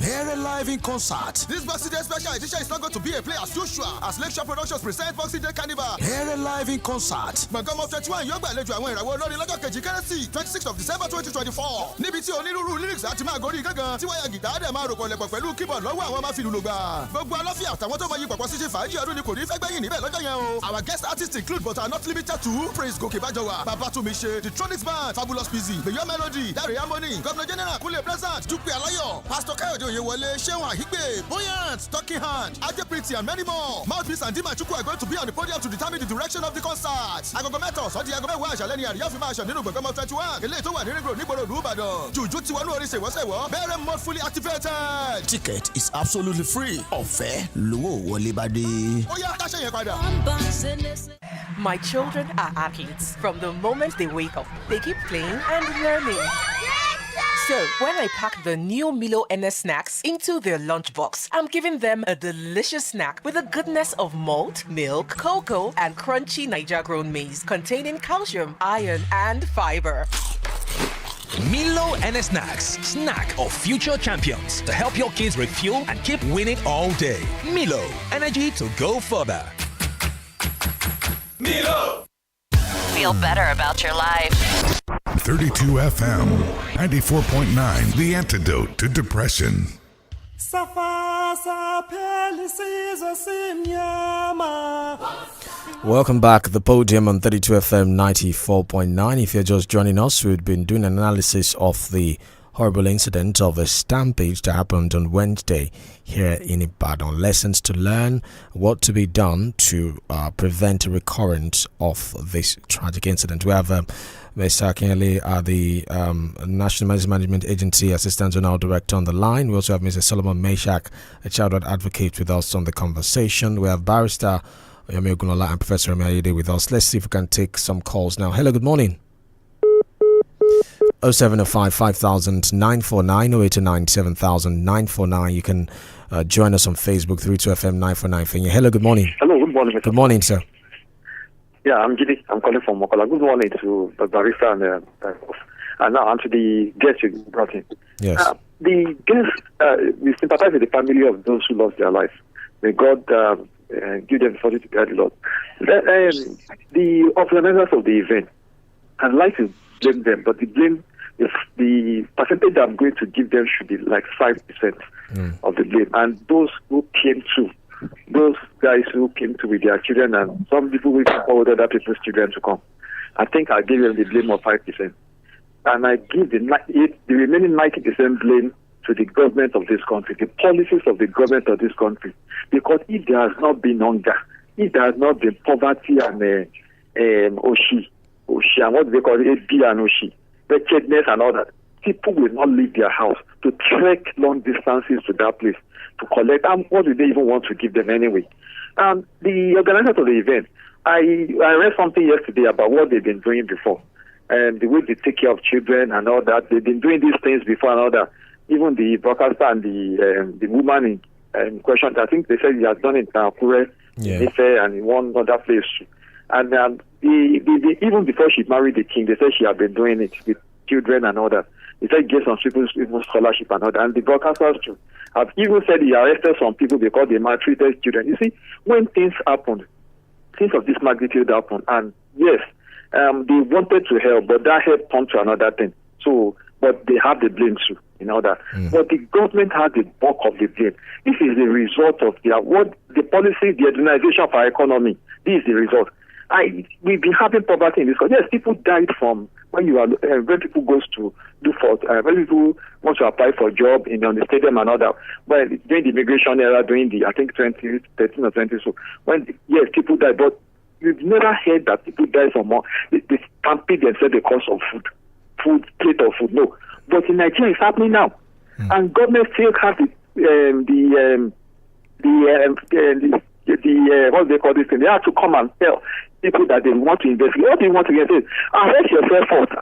Very Live in Concert. This Boxing Day special edition is not going to be a play as usual, as Lecture Productions present Boxing Day Carnival. Very Live in Concert. Montgomery 21 yóò gbàlejò àwọn ìràwọ̀ olórin lọ́jọ́ kejì kérésì 26th of December 2024. Níbi tí onírúurú lyrics àti máa gorí gángan tí wáyà gìtá dẹ̀ máa rò pọ̀lẹ̀pọ̀ pẹ̀lú keyboard lọ́wọ́ àwọn máa fi lùlù gbà. Gbogbo alọ́fíà àtàwọn tó mọ yí pọ̀pọ̀ sí ṣe fàájì ọdún ni kò ní fẹ́ gbẹ̀yìn níbẹ̀ lọ́jọ́ yẹn o. Our guest artists include but are not limited to Praise 𝐃𝐈𝐒𝐿, Babatumise, the Tronics Band, Fabulous Pizzy, Beyond Melody, Dari Harmony, Governor General Kule Pleasant, Dupe Alayo, Pastor Kayode Oyewole, 𝐂𝐈𝐒, Buoyant, Talking Hand, Ade Pretty and many more. Mouthpiece and Dima Chukwu are going to be on the podium to determine the direction of the concert. Agogo mẹ́ta ọ̀sán di agogo mẹ́wàá àṣálẹ́ ni àríyá fi máa ṣàn nínú gbọ̀ngàn Mouth 21. Eléyìí tó wà ní Ring Road nígboro ìlú Ìbàdàn. Jùjú ti wọnú orí ṣèwọ́ṣèwọ́. Bẹ́ẹ̀rẹ̀ mode fully activated. Ticket is absolutely free. Ọ̀fẹ́ lówó wọlé bá dé. Ó yá káṣẹ́ yẹn padà. My children are athletes. From the moment they wake up, they keep playing and learning. So, when I pack the new Milo NS snacks into their lunchbox, I'm giving them a delicious snack with the goodness of malt, milk, cocoa, and crunchy Niger-grown maize containing calcium, iron, and fiber. Milo NS Snacks, snack of future champions to help your kids refuel and keep winning all day. Milo, energy to go further. Milo! Feel better about your life. 32 FM, 94.9, the antidote to depression. Welcome back. The Podium on 32 FM 94.9. If you're just joining us, we've been doing an analysis of the horrible incident of a stampede that happened on Wednesday here in Ibadan. Lessons to learn, what to be done to prevent a recurrence of this tragic incident. We have Mr. 𝐾𝐈𝐒, the National Emergency Management Agency Assistant General Director on the line. We also have Mr. Solomon Meshach, a childhood advocate, with us on the conversation. We have Barrister Yomi Ogunola and Professor Remi Ayede with us. Let's see if we can take some calls now. Hello, good morning. 0705 5000 949 0829 7000 949. You can join us on Facebook 32FM 949. Hello, good morning. Hello, good morning. Good morning, sir. Yeah, I'm Gidi. I'm calling from Mokola. Good morning to the barrister and now on to the guest you brought in. Yes. The guest, we sympathize with the family of those who lost their lives. May God give them fortitude to guide the Lord. The organizers of the event, I'd like to blame them, but the percentage I'm going to give them should be like 5% of the blame. And those guys who came to with their children, and some people who forward other people's children to come, I think I give them the blame of 5%. And I give the remaining 90% blame to the government of this country, the policies of the government of this country. Because if there has not been hunger, if there has not been poverty and Oshi, and what they call it, AB and Oshi, wretchedness and all that, people will not leave their house to trek long distances to that place to collect. And what do they even want to give them anyway? The organizers of the event, I read something yesterday about what they've been doing before, and the way they take care of children and all that. They've been doing these things before and all that. Even the broadcaster and the woman in question, I think they said he has done it in Akure, Ife, and in one other place. And even before she married the king, they said she had been doing it with children and all that. They said get some people scholarship and all that. And the broadcasters too have even said he arrested some people because they maltreated children. You see, when things happen, things of this magnitude happen, and yes, they wanted to help, but that help turned to another thing. So, but they have the blame too, in all that. But the government has the bulk of the blame. This is the result of the policy, the organization of our economy. This is the result. We've been having poverty in this country. Yes, people died from when people goes to do for when people want to apply for a job on the stadium and all that. Well, during the immigration era, during the 2013 or 20, so yes, people died, but you've never heard that people died from they stampede themselves because of plate of food. No, but in Nigeria it's happening now, and government still have what they call this thing. They have to come and tell people that they want to investigate. What do you want to get? Arrest yourself first.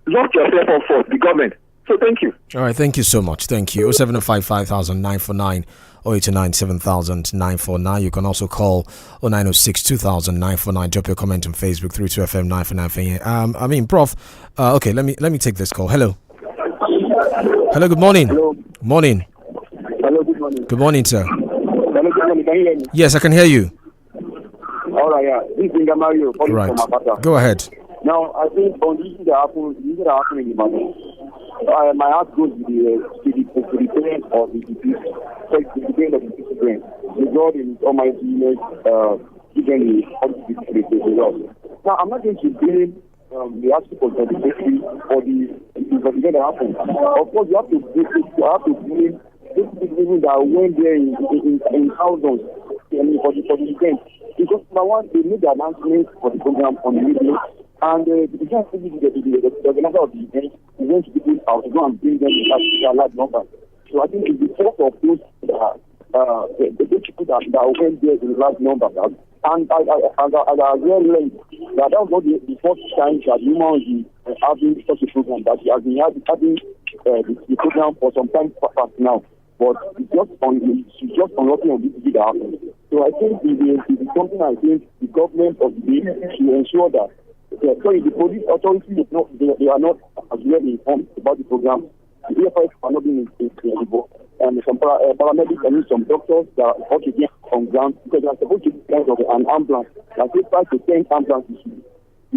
Lock yourself up first, the government. So thank you. All right, thank you so much. Thank you. 075500949 089 790949. You can also call 0906 200949. Drop your comment on Facebook through to FM 949. Prof. Okay, let me take this call. Hello. Hello. Good morning. Hello. Morning. Hello. Good morning. Good morning, sir. Hello. Good morning. Can you hear me? Yes, I can hear you. All right. Yeah. This is Mario. Right. Go ahead. Now, I think on the issue that happened in the matter, my heart goes to the parents of the deceased, so it's the parents of the deceased parents. The God in Almighty given the result. Now, I'm not going to blame the hospital for the safety for the event that happened. Of course, you have to blame those people that went there in thousands for the event. Because number one, they made the announcement for the program on the radio. And the organizer of the event, we went to people out to go and bring them a large number. So I think it's the fault of those the people that went there in large numbers. And I really learned that was not the first time that human is having such a program, that he has been having the program for some time past now. But it's just unlocking on this thing that happened. So I think it is something I think the government of the day should ensure that. Sorry, the police authorities they are not as well informed about the program. The EFIs are not being involved. And some paramedics and some doctors that are also getting on ground because they are supposed to be kind of an ambulance. Like 5 to 10 ambulances in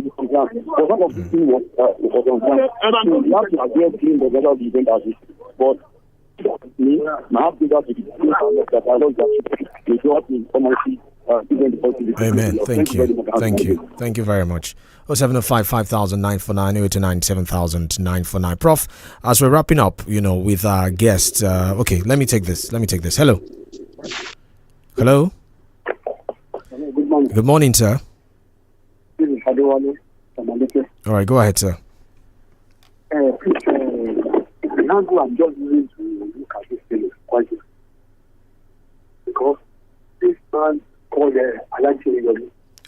the program. But one of these things was on ground. So we have to address the weather of the event as it. But my heart goes out to the people that I love that they go out in community. Amen. Thank you. Thank you very much. 0705 500949 089 790949. Prof, as we're wrapping up, with our guest, okay, let me take this. Hello. Good morning. Good morning, sir. This is Adewale. All right, go ahead, sir. The angle I'm just using to look at this thing is quite different. Because this man called Alex.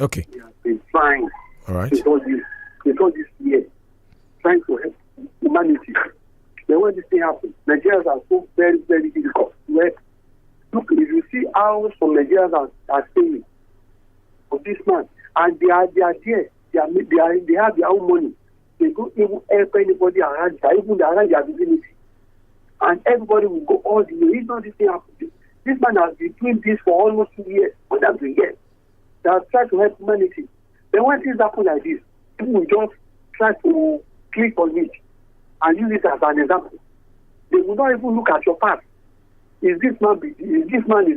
Okay. He has been trying. All right. Because this year, trying to help humanity. Then when this thing happens, Nigerians are so very, very difficult. Look, if you see how some Nigerians are saying of this man, and they are there, they have their own money. They don't even help anybody around, even around their vicinity. And everybody will go all the way. It's not this thing happening. This man has been doing this for almost 2 years, more than 2 years. They have tried to help humanity. Then when things happen like this, people will just try to click on it and use it as an example. They will not even look at your past. Is this man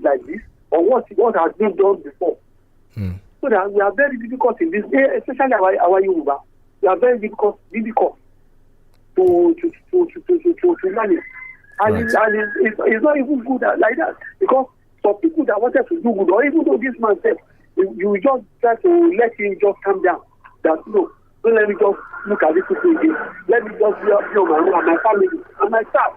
like this? Or what has been done before? So that we are very difficult in this, especially our Yoruba. We are very difficult to manage. And, right. It's not even good like that. Because for people that wanted to do good, or even though this man said, you just try to let him just calm down. That no, don't let me just look at this people again. Let me just be on my own and my family and my staff.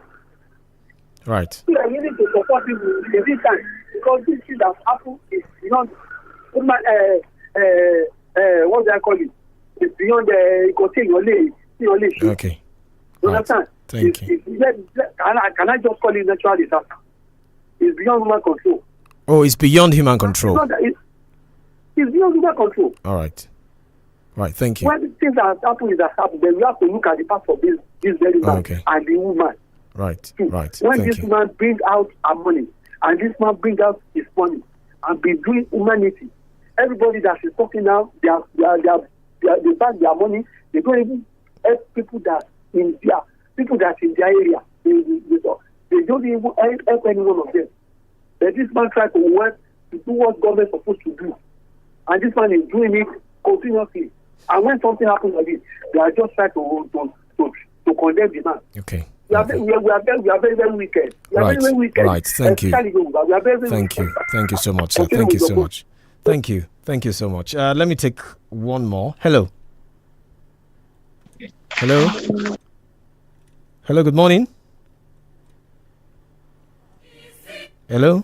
Right. So I need to support him in this time. Because this thing that happened is beyond what do I call it? It's beyond the okay. You understand? Thank you. Can I just call it natural disaster? It's beyond human control. Oh, it's beyond human control. It's beyond human control. All right. Right, thank you. When things that happen, then we have to look at the past of this very man and the woman. Right, too. right. When thank this you. man brings out our money and this man brings out his money and be doing humanity, everybody that is talking now, they back their money. They don't even help people that in their area. They don't even help any one of them. But this man tries to work to do what government is supposed to do. And this man is doing it continuously. And when something happens like this, they are just trying to condemn the man. Okay. We are very, very wicked. Right. Very wicked. Right. Thank you. We are very Thank you. Thank you so much, sir. Thank you so much. Thank you. Thank you so much. Let me take one more. Hello. Hello, good morning. Hello?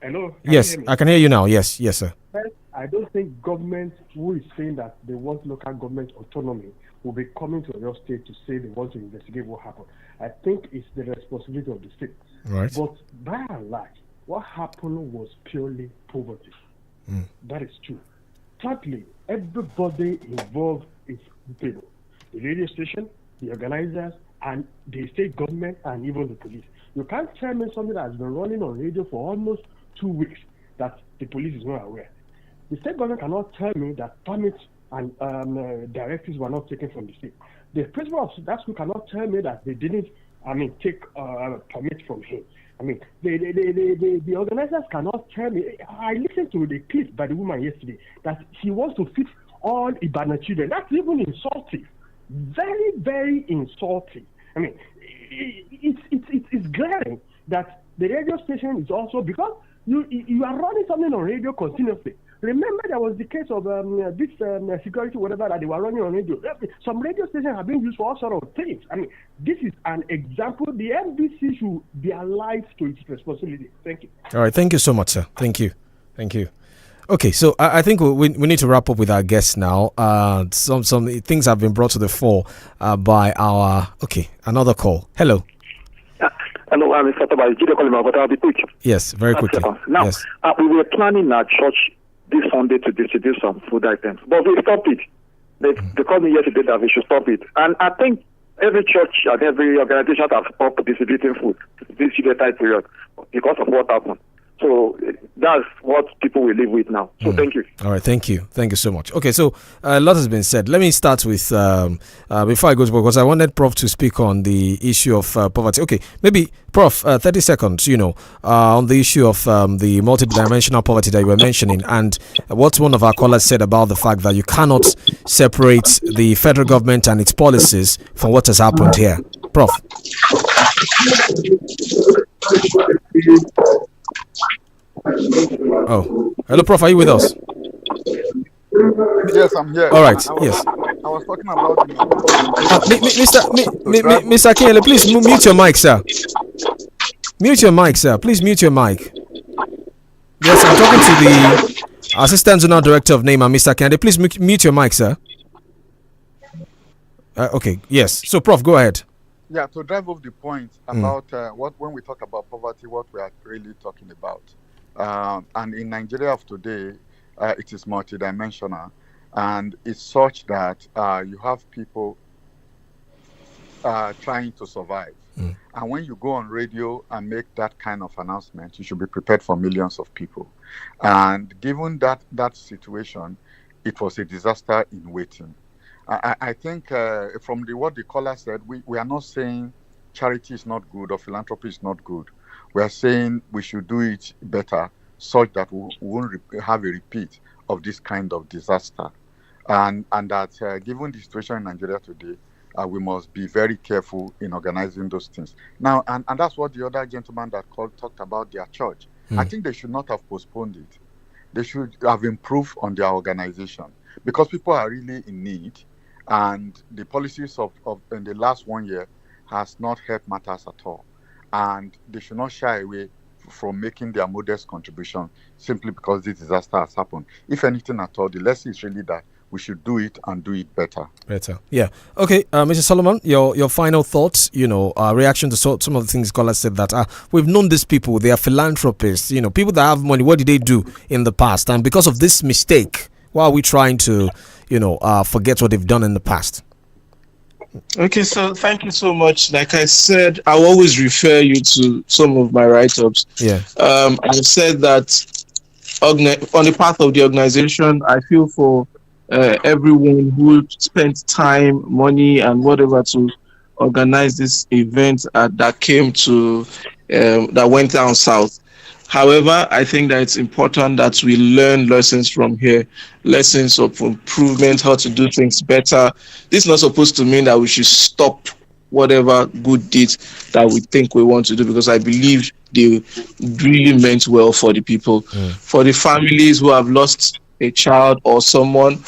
Hello? Yes, I can hear you now. Yes, sir. First, I don't think government who is saying that they want local government autonomy will be coming to your state to say they want to investigate what happened. I think it's the responsibility of the state. Right. But by and large, what happened was purely poverty. That is true. Thirdly, everybody involved is people. The radio station, the organizers, and the state government, and even the police. You can't tell me something that has been running on radio for almost 2 weeks that the police is not aware. The state government cannot tell me that permits and directives were not taken from the state. The principal of that school cannot tell me that they didn't, take permit from him. The organizers cannot tell me. I listened to the clip by the woman yesterday that she wants to fix all Ibadan children. That's even insulting. Very, very insulting. It's glaring that the radio station is also, because you are running something on radio continuously. Remember, there was the case of this security, whatever, that they were running on radio. Some radio stations have been used for all sorts of things. This is an example. The NBC should be alive to its responsibility. Thank you. All right. Thank you so much, sir. Thank you. Okay, so I think we need to wrap up with our guests now. Some things have been brought to the fore by our... Okay, another call. Hello. Hello, I'm Mr. Toba. But I'll be quick. Yes, very quickly. Now, yes. We were planning our church this Sunday to distribute some food items, but we stopped it. They called me yesterday that we should stop it. And I think every church and every organization has stopped distributing food this time period because of what happened. So that's what people will live with now. So thank you. All right, thank you so much. Okay, so a lot has been said. Let me start with before I go to, because I wanted Prof to speak on the issue of poverty. Okay, maybe Prof, 30 seconds. On the issue of the multidimensional poverty that you were mentioning, and what one of our callers said about the fact that you cannot separate the federal government and its policies from what has happened here, Prof. Oh, hello, Prof. Are you with us? Yes, I'm here. All right. Yes. I was talking about Mr. 𝐃𝐈𝐒, please mute your mic, sir. Mute your mic, sir. Please mute your mic. Yes, I'm talking to the Assistant Zonal Director of NEMA, Mr. 𝐃𝐈𝐒. Please mute your mic, sir. Okay. Yes. So, Prof, go ahead. Yeah, to drive off the point about when we talk about poverty, what we are really talking about. And in Nigeria of today, it is multidimensional, and it's such that you have people trying to survive. And when you go on radio and make that kind of announcement, you should be prepared for millions of people. And given that situation, it was a disaster in waiting. I think from what the caller said, we are not saying charity is not good or philanthropy is not good. We are saying we should do it better, such that we won't have a repeat of this kind of disaster. And that given the situation in Nigeria today, we must be very careful in organizing those things. Now, and that's what the other gentleman that talked about their church. I think they should not have postponed it. They should have improved on their organization, because people are really in need. And the policies of in the last 1 year has not helped matters at all. And they should not shy away from making their modest contribution simply because this disaster has happened. If anything at all, the lesson is really that we should do it and do it better. Yeah. Okay, Mr. Solomon, your final thoughts, reaction to some of the things scholars said that we've known these people, they are philanthropists, people that have money. What did they do in the past? And because of this mistake, why are we trying to forget what they've done in the past? Okay, so thank you so much. Like I said, I will always refer you to some of my write-ups. Yeah. I've said that on the path of the organization, I feel for everyone who spent time, money, and whatever to organize this event that came to that went down south. However, I think that it's important that we learn lessons from here, lessons of improvement, how to do things better. This is not supposed to mean that we should stop whatever good deeds that we think we want to do, because I believe they really meant well for the people. For the families who have lost a child or someone,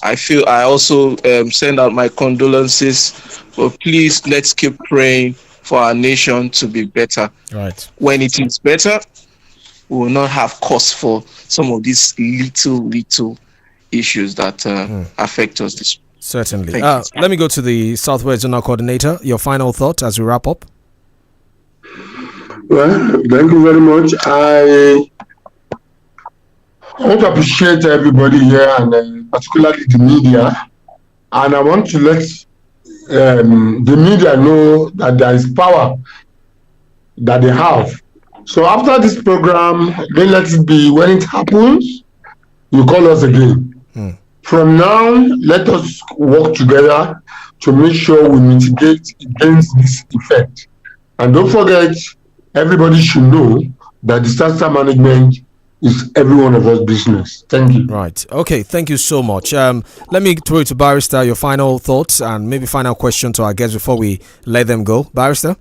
I feel I also send out my condolences, but please let's keep praying for our nation to be better. Right. When it is better, we will not have cause for some of these little issues that affect us this. Certainly. Let me go to the Southwest Zonal Coordinator. Your final thought as we wrap up. Well, thank you very much. I want to appreciate everybody here, and particularly the media. And I want to let the media know that there is power that they have. So after this program, then let it be when it happens, you call us again. From now, let us work together to make sure we mitigate against this effect. And don't forget, everybody should know that disaster management is every one of us business. Thank you. Right. Okay. Thank you so much. Let me throw it to Barrister, your final thoughts and maybe final question to our guests before we let them go. Barrister?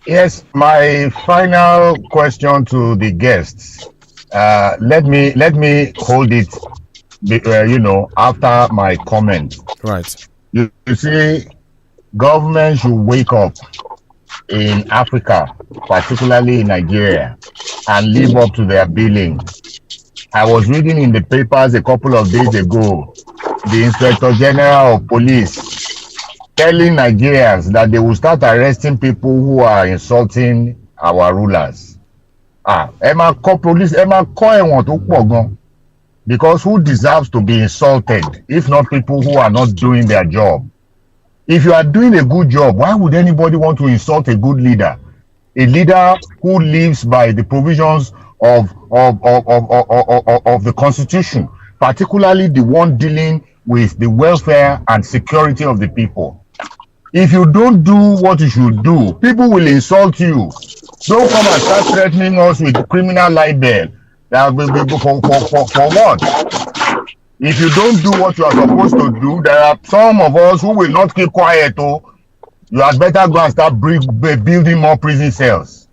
Yes, my final question to the guests. Let me hold it, after my comment. Right. You see, government should wake up in Africa, particularly in Nigeria, and live up to their billing. I was reading in the papers a couple of days ago, the Inspector General of Police telling Nigerians that they will start arresting people who are insulting our rulers. Emma call police, Emma call want to pogon. Because who deserves to be insulted if not people who are not doing their job? If you are doing a good job, why would anybody want to insult a good leader? A leader who lives by the provisions of the Constitution, particularly the one dealing with the welfare and security of the people. If you don't do what you should do, people will insult you. Don't come and start threatening us with criminal libel. That will be for what? If you don't do what you are supposed to do, there are some of us who will not keep quiet. You had better go and start building more prison cells.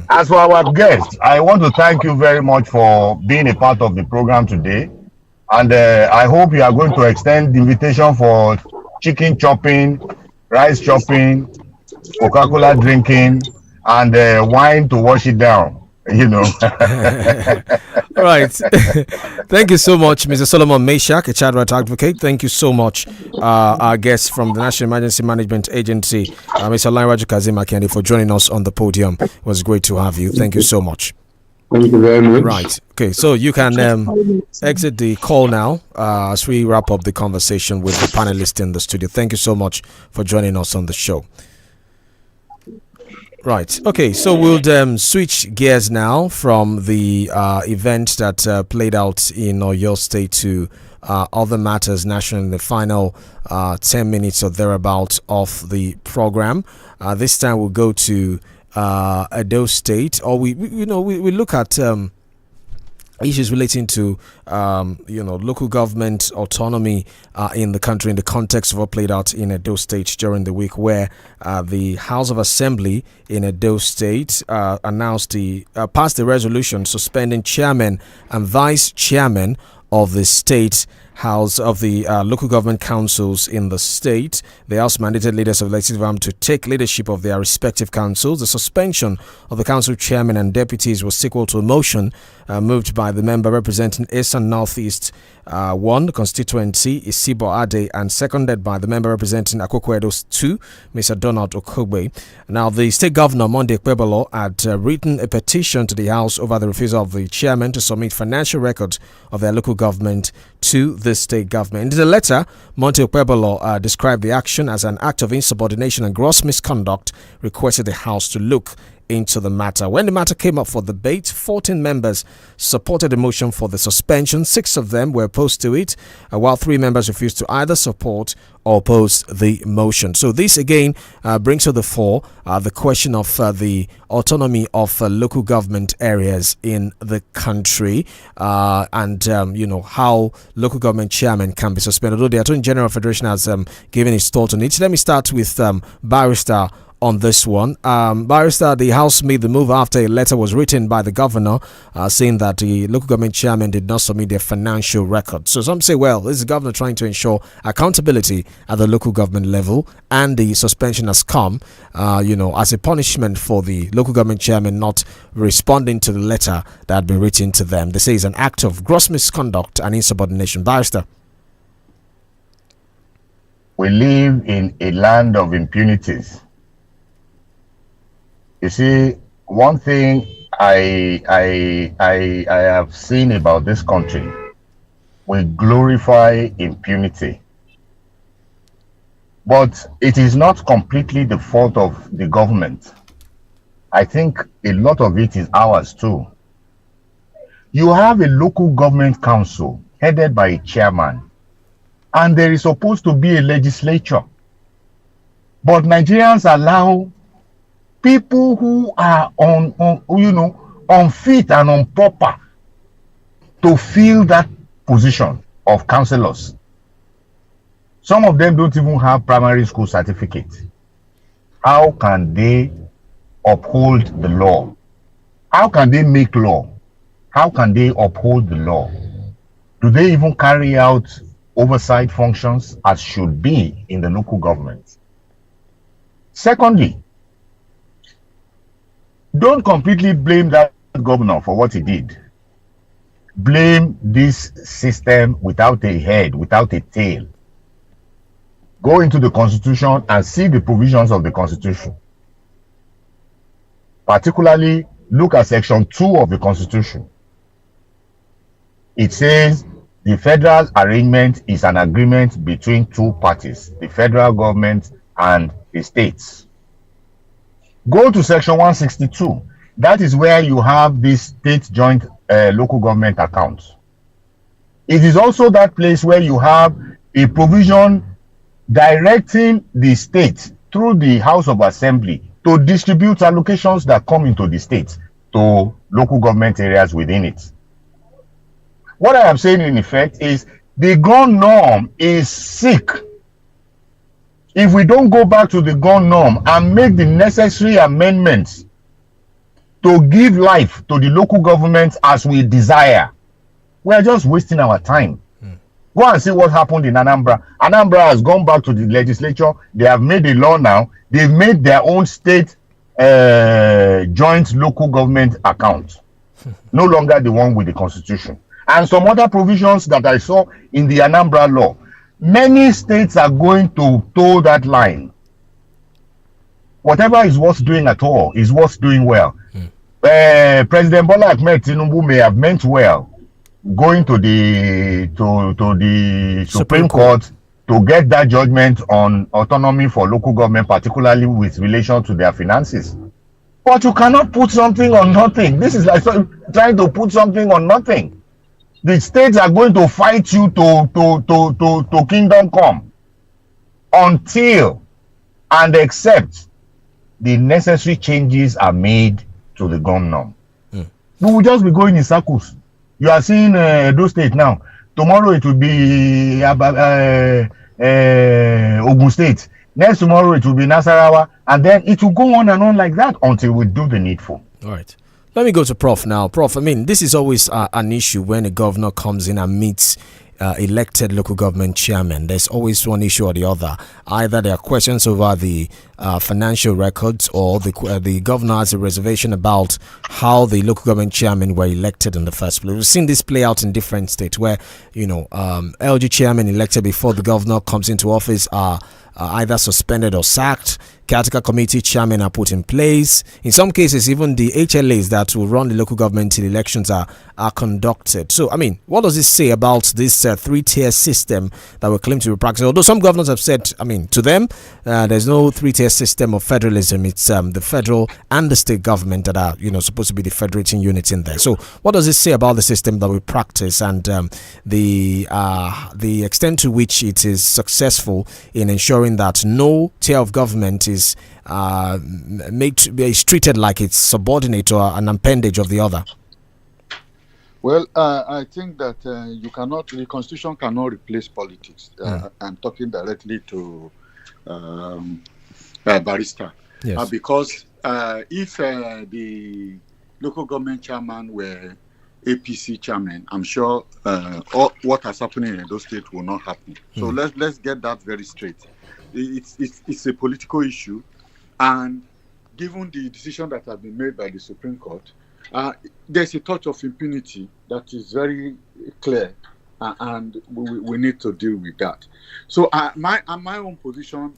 As for our guests, I want to thank you very much for being a part of the program today. And I hope you are going to extend the invitation for chicken chopping, rice chopping, Coca-Cola drinking, and wine to wash it down. All right. Thank you so much, Mr. Solomon Meshack, a child rights advocate. Thank you so much, our guest from the National Emergency Management Agency, Mr. 𝐒𝐈𝐄𝐿, for joining us on the podium. It was great to have you. Thank you so much. Thank you very much. Right. Okay, so you can exit the call now as we wrap up the conversation with the panelists in the studio. Thank you so much for joining us on the show. Right. Okay. So we'll switch gears now from the event that played out in Oyo State to other matters nationally in the final 10 minutes or thereabout of the program. This time we'll go to Edo State, or we look at issues relating to local government autonomy in the country in the context of what played out in Edo State during the week, where the House of Assembly in Edo State passed a resolution suspending chairman and vice chairman of the state house of the local government councils in the state. They also mandated leaders of legislative arm to take leadership of their respective councils. The suspension of the council chairman and deputies was sequel to a motion moved by the member representing Eastern Northeast 1 constituency, Isibo Ade, and seconded by the member representing Akoko Edo 2, Mr. Donald Okogbe. Now, the state governor, Monday Ekpebolo, had written a petition to the House over the refusal of the chairman to submit financial records of their local government to the state government. In the letter, Monday Ekpebolo described the action as an act of insubordination and gross misconduct, requested the House to look into the matter. When the matter came up for debate, 14 members supported the motion for the suspension. 6 of them were opposed to it, while 3 members refused to either support or oppose the motion. So this again brings to the fore the question of the autonomy of local government areas in the country, and how local government chairmen can be suspended. Although the Attorney General of Federation has given his thought on it. Let me start with Barrister on this one. Barrister, the House made the move after a letter was written by the governor saying that the local government chairman did not submit their financial records. So some say, well, this is the governor trying to ensure accountability at the local government level, and the suspension has come, as a punishment for the local government chairman not responding to the letter that had been written to them. They say it's an act of gross misconduct and insubordination. Barrister. We live in a land of impunities. You see, one thing I have seen about this country, we glorify impunity. But it is not completely the fault of the government. I think a lot of it is ours too. You have a local government council headed by a chairman, and there is supposed to be a legislature. But Nigerians allow people who are unfit and improper to fill that position of councillors. Some of them don't even have primary school certificate. How can they uphold the law? How can they make law? How can they uphold the law? Do they even carry out oversight functions as should be in the local government? Secondly, don't completely blame that governor for what he did. Blame this system without a head, without a tail. Go into the Constitution and see the provisions of the Constitution. Particularly, look at Section 2 of the Constitution. It says the federal arrangement is an agreement between two parties, the federal government and the states. Go to Section 162. That is where you have this state joint local government accounts. It is also that place where you have a provision directing the state through the House of Assembly to distribute allocations that come into the state to local government areas within it. What I am saying in effect is the gun norm is sick. If we don't go back to the gun norm and make the necessary amendments to give life to the local government as we desire, we are just wasting our time. Go and see what happened in Anambra. Anambra has gone back to the legislature. They have made a law now. They've made their own state joint local government account. No longer the one with the constitution. And some other provisions that I saw in the Anambra law. Many states are going to toe that line. Whatever is worth doing at all is worth doing well. President Bola Ahmed Tinubu may have meant well going to the Supreme Court to get that judgment on autonomy for local government, particularly with relation to their finances. But you cannot put something on nothing. This is like trying to put something on nothing. The states are going to fight you to kingdom come until and except the necessary changes are made to the gun norm. We will just be going in circles. You are seeing those states now. Tomorrow it will be Ogun State. Next tomorrow it will be Nasarawa. And then it will go on and on like that until we do the needful. All right. Let me go to Prof now. Prof, I mean, this is always an issue when a governor comes in and meets elected local government chairman. There's always one issue or the other. Either there are questions over the financial records, or the governor has a reservation about how the local government chairmen were elected in the first place. We've seen this play out in different states where, LG chairman elected before the governor comes into office are either suspended or sacked. Caretaker committee chairmen are put in place. In some cases, even the HLAs that will run the local government till elections are conducted. So, I mean, what does this say about this three-tier system that we claim to be practicing? Although some governors have said, I mean, to them, there's no three-tier system of federalism. It's the federal and the state government that are, supposed to be the federating units in there. So, what does this say about the system that we practice and the extent to which it is successful in ensuring that no tier of government is treated like it's subordinate or an appendage of the other? Well, I think that the Constitution cannot replace politics. I'm talking directly to Barrister. Yes. Because if the local government chairman were APC chairman, I'm sure all what has happened in those states will not happen. So let's get that very straight. It's a political issue, and given the decision that has been made by the Supreme Court, there's a touch of impunity that is very clear, and we need to deal with that. So my own position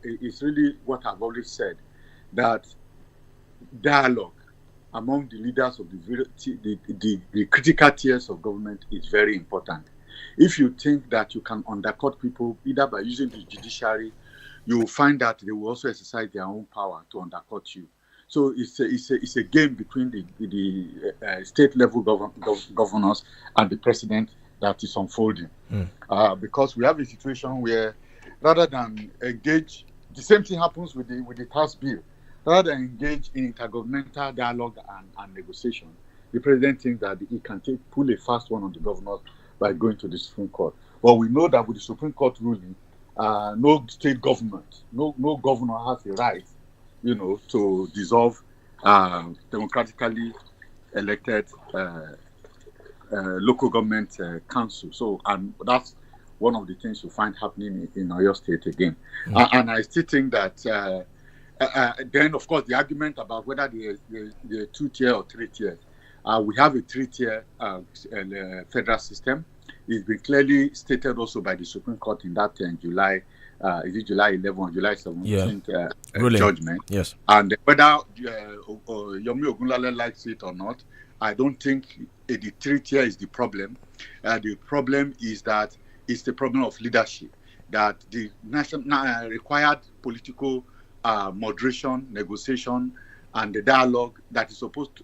is really what I've always said, that dialogue among the leaders of the critical tiers of government is very important. If you think that you can undercut people either by using the judiciary, you will find that they will also exercise their own power to undercut you. So it's a game between the state level governors and the president that is unfolding. Because we have a situation where rather than engage, the same thing happens with the tax bill. Rather than engage in intergovernmental dialogue and negotiation, the president thinks that he can pull a fast one on the governors by going to the Supreme Court. Well, we know that with the Supreme Court ruling, no state government, no governor has a right, to dissolve democratically elected local government council. So, and that's one of the things you find happening in Oyo State again. And I still think that. Then, of course, the argument about whether the 2-tier or 3-tier. We have a 3-tier federal system. It's been clearly stated also by the Supreme Court in that July 11 or July 17th judgment. Yes. And whether Yomi Ogunlale likes it or not, I don't think the 3-tier is the problem. The problem is that it's the problem of leadership, that the national required political moderation, negotiation, and the dialogue that is supposed to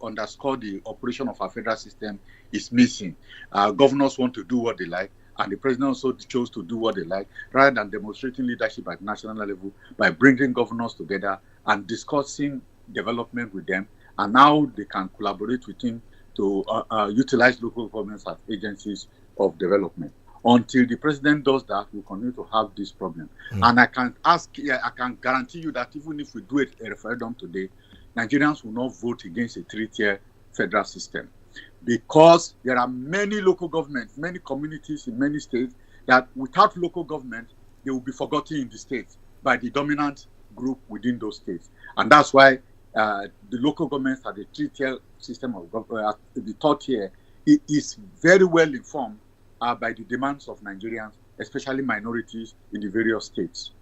underscore the operation of our federal system is missing. Governors want to do what they like, and the president also chose to do what they like, rather than demonstrating leadership at national level by bringing governors together and discussing development with them. And now they can collaborate with him to utilize local governments as agencies of development. Until the president does that, we'll continue to have this problem. And I can guarantee you that even if we do a referendum today, Nigerians will not vote against a 3-tier federal system, because there are many local governments, many communities in many states that without local government, they will be forgotten in the states by the dominant group within those states. And that's why the local governments at the 3-tier system of government, the 3rd tier, is very well informed by the demands of Nigerians, especially minorities in the various states.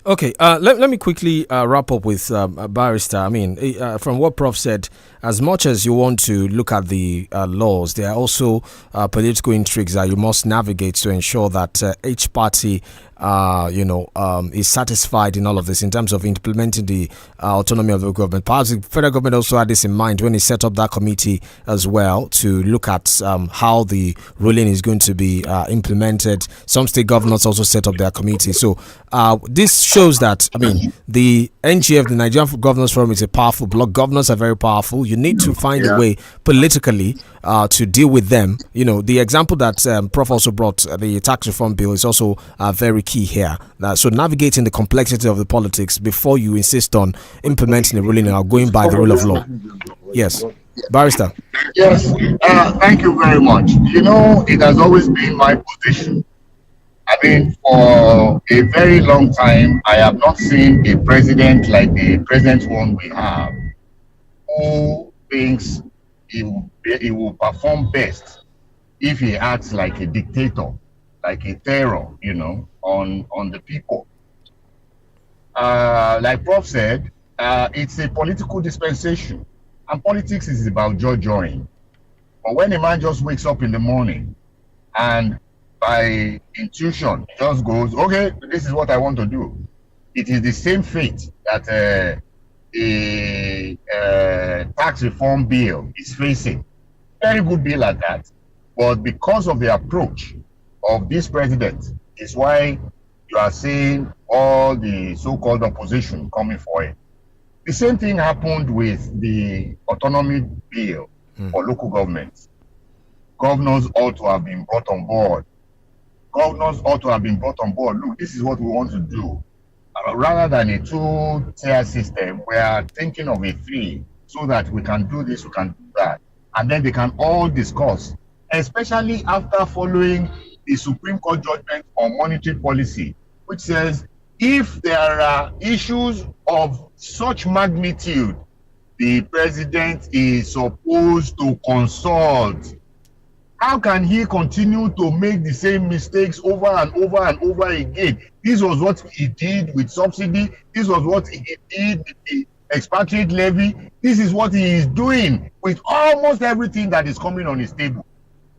Okay, let me quickly wrap up with Barrister. I mean, from what Prof said, as much as you want to look at the laws, there are also political intrigues that you must navigate to ensure that each party is satisfied in all of this in terms of implementing the autonomy of the government. Perhaps the federal government also had this in mind when it set up that committee as well to look at how the ruling is going to be implemented. Some state governors also set up their committee. So this shows that, I mean, the NGF, the Nigerian Governors Forum, is a powerful bloc. Governors are very powerful. You need to find a way politically to deal with them. The example that Prof also brought, the tax reform bill, is also very key here. So navigating the complexity of the politics before you insist on implementing the ruling or going by the rule of law. Yes, Barrister. Yes, thank you very much. It has always been my position. I mean, for a very long time, I have not seen a president like the present one we have, who thinks he will perform best if he acts like a dictator, like a terror, on the people. Like Prof said, it's a political dispensation, and politics is about joy-joying. But when a man just wakes up in the morning and by intuition just goes, okay, this is what I want to do, it is the same fate that a tax reform bill is facing. Very good bill at that. But because of the approach of this president is why you are seeing all the so-called opposition coming for it. The same thing happened with the autonomy bill for local governments. Governors ought to have been brought on board. Look, this is what we want to do. rather than a two-tier system, we are thinking of a three, so that we can do this, we can do that, and then they can all discuss, especially after following the Supreme Court judgment on monetary policy, which says if there are issues of such magnitude, the president is supposed to consult. How can he continue to make the same mistakes over and over and over again? This was what he did with subsidy. This was what he did with the expatriate levy. This is what he is doing with almost everything that is coming on his table.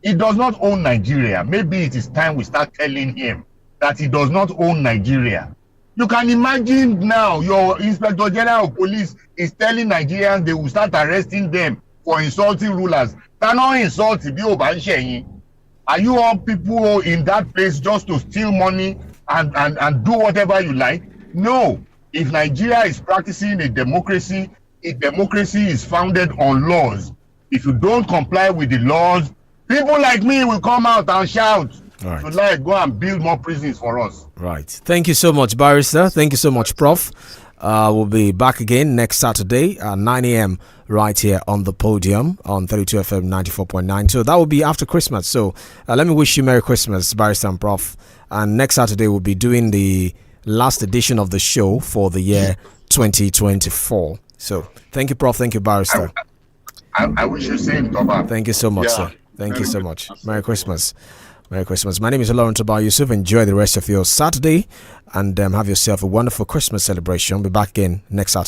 He does not own Nigeria. Maybe it is time we start telling him that he does not own Nigeria. You can imagine now your Inspector General of Police is telling Nigerians they will start arresting them for insulting rulers. Cannot insult the. Are you all people in that place just to steal money and do whatever you like? No. If Nigeria is practicing a democracy is founded on laws. If you don't comply with the laws, people like me will come out and shout. Right. So like go and build more prisons for us. Right. Thank you so much, Barrister. Thank you so much, Prof. We'll be back again next Saturday at 9 a.m. right here on the podium on 32 FM 94.9. So that will be after Christmas. So let me wish you Merry Christmas, Barrister and Prof. And next Saturday we'll be doing the last edition of the show for the year 2024. So thank you, Prof. Thank you, Barrister. I wish you same, Toba. Thank you so much, sir. Thank you so much. Merry Christmas. Merry Christmas. My name is OLORUNTOBA YUSUF. Enjoy the rest of your Saturday and have yourself a wonderful Christmas celebration. Be back again next Saturday.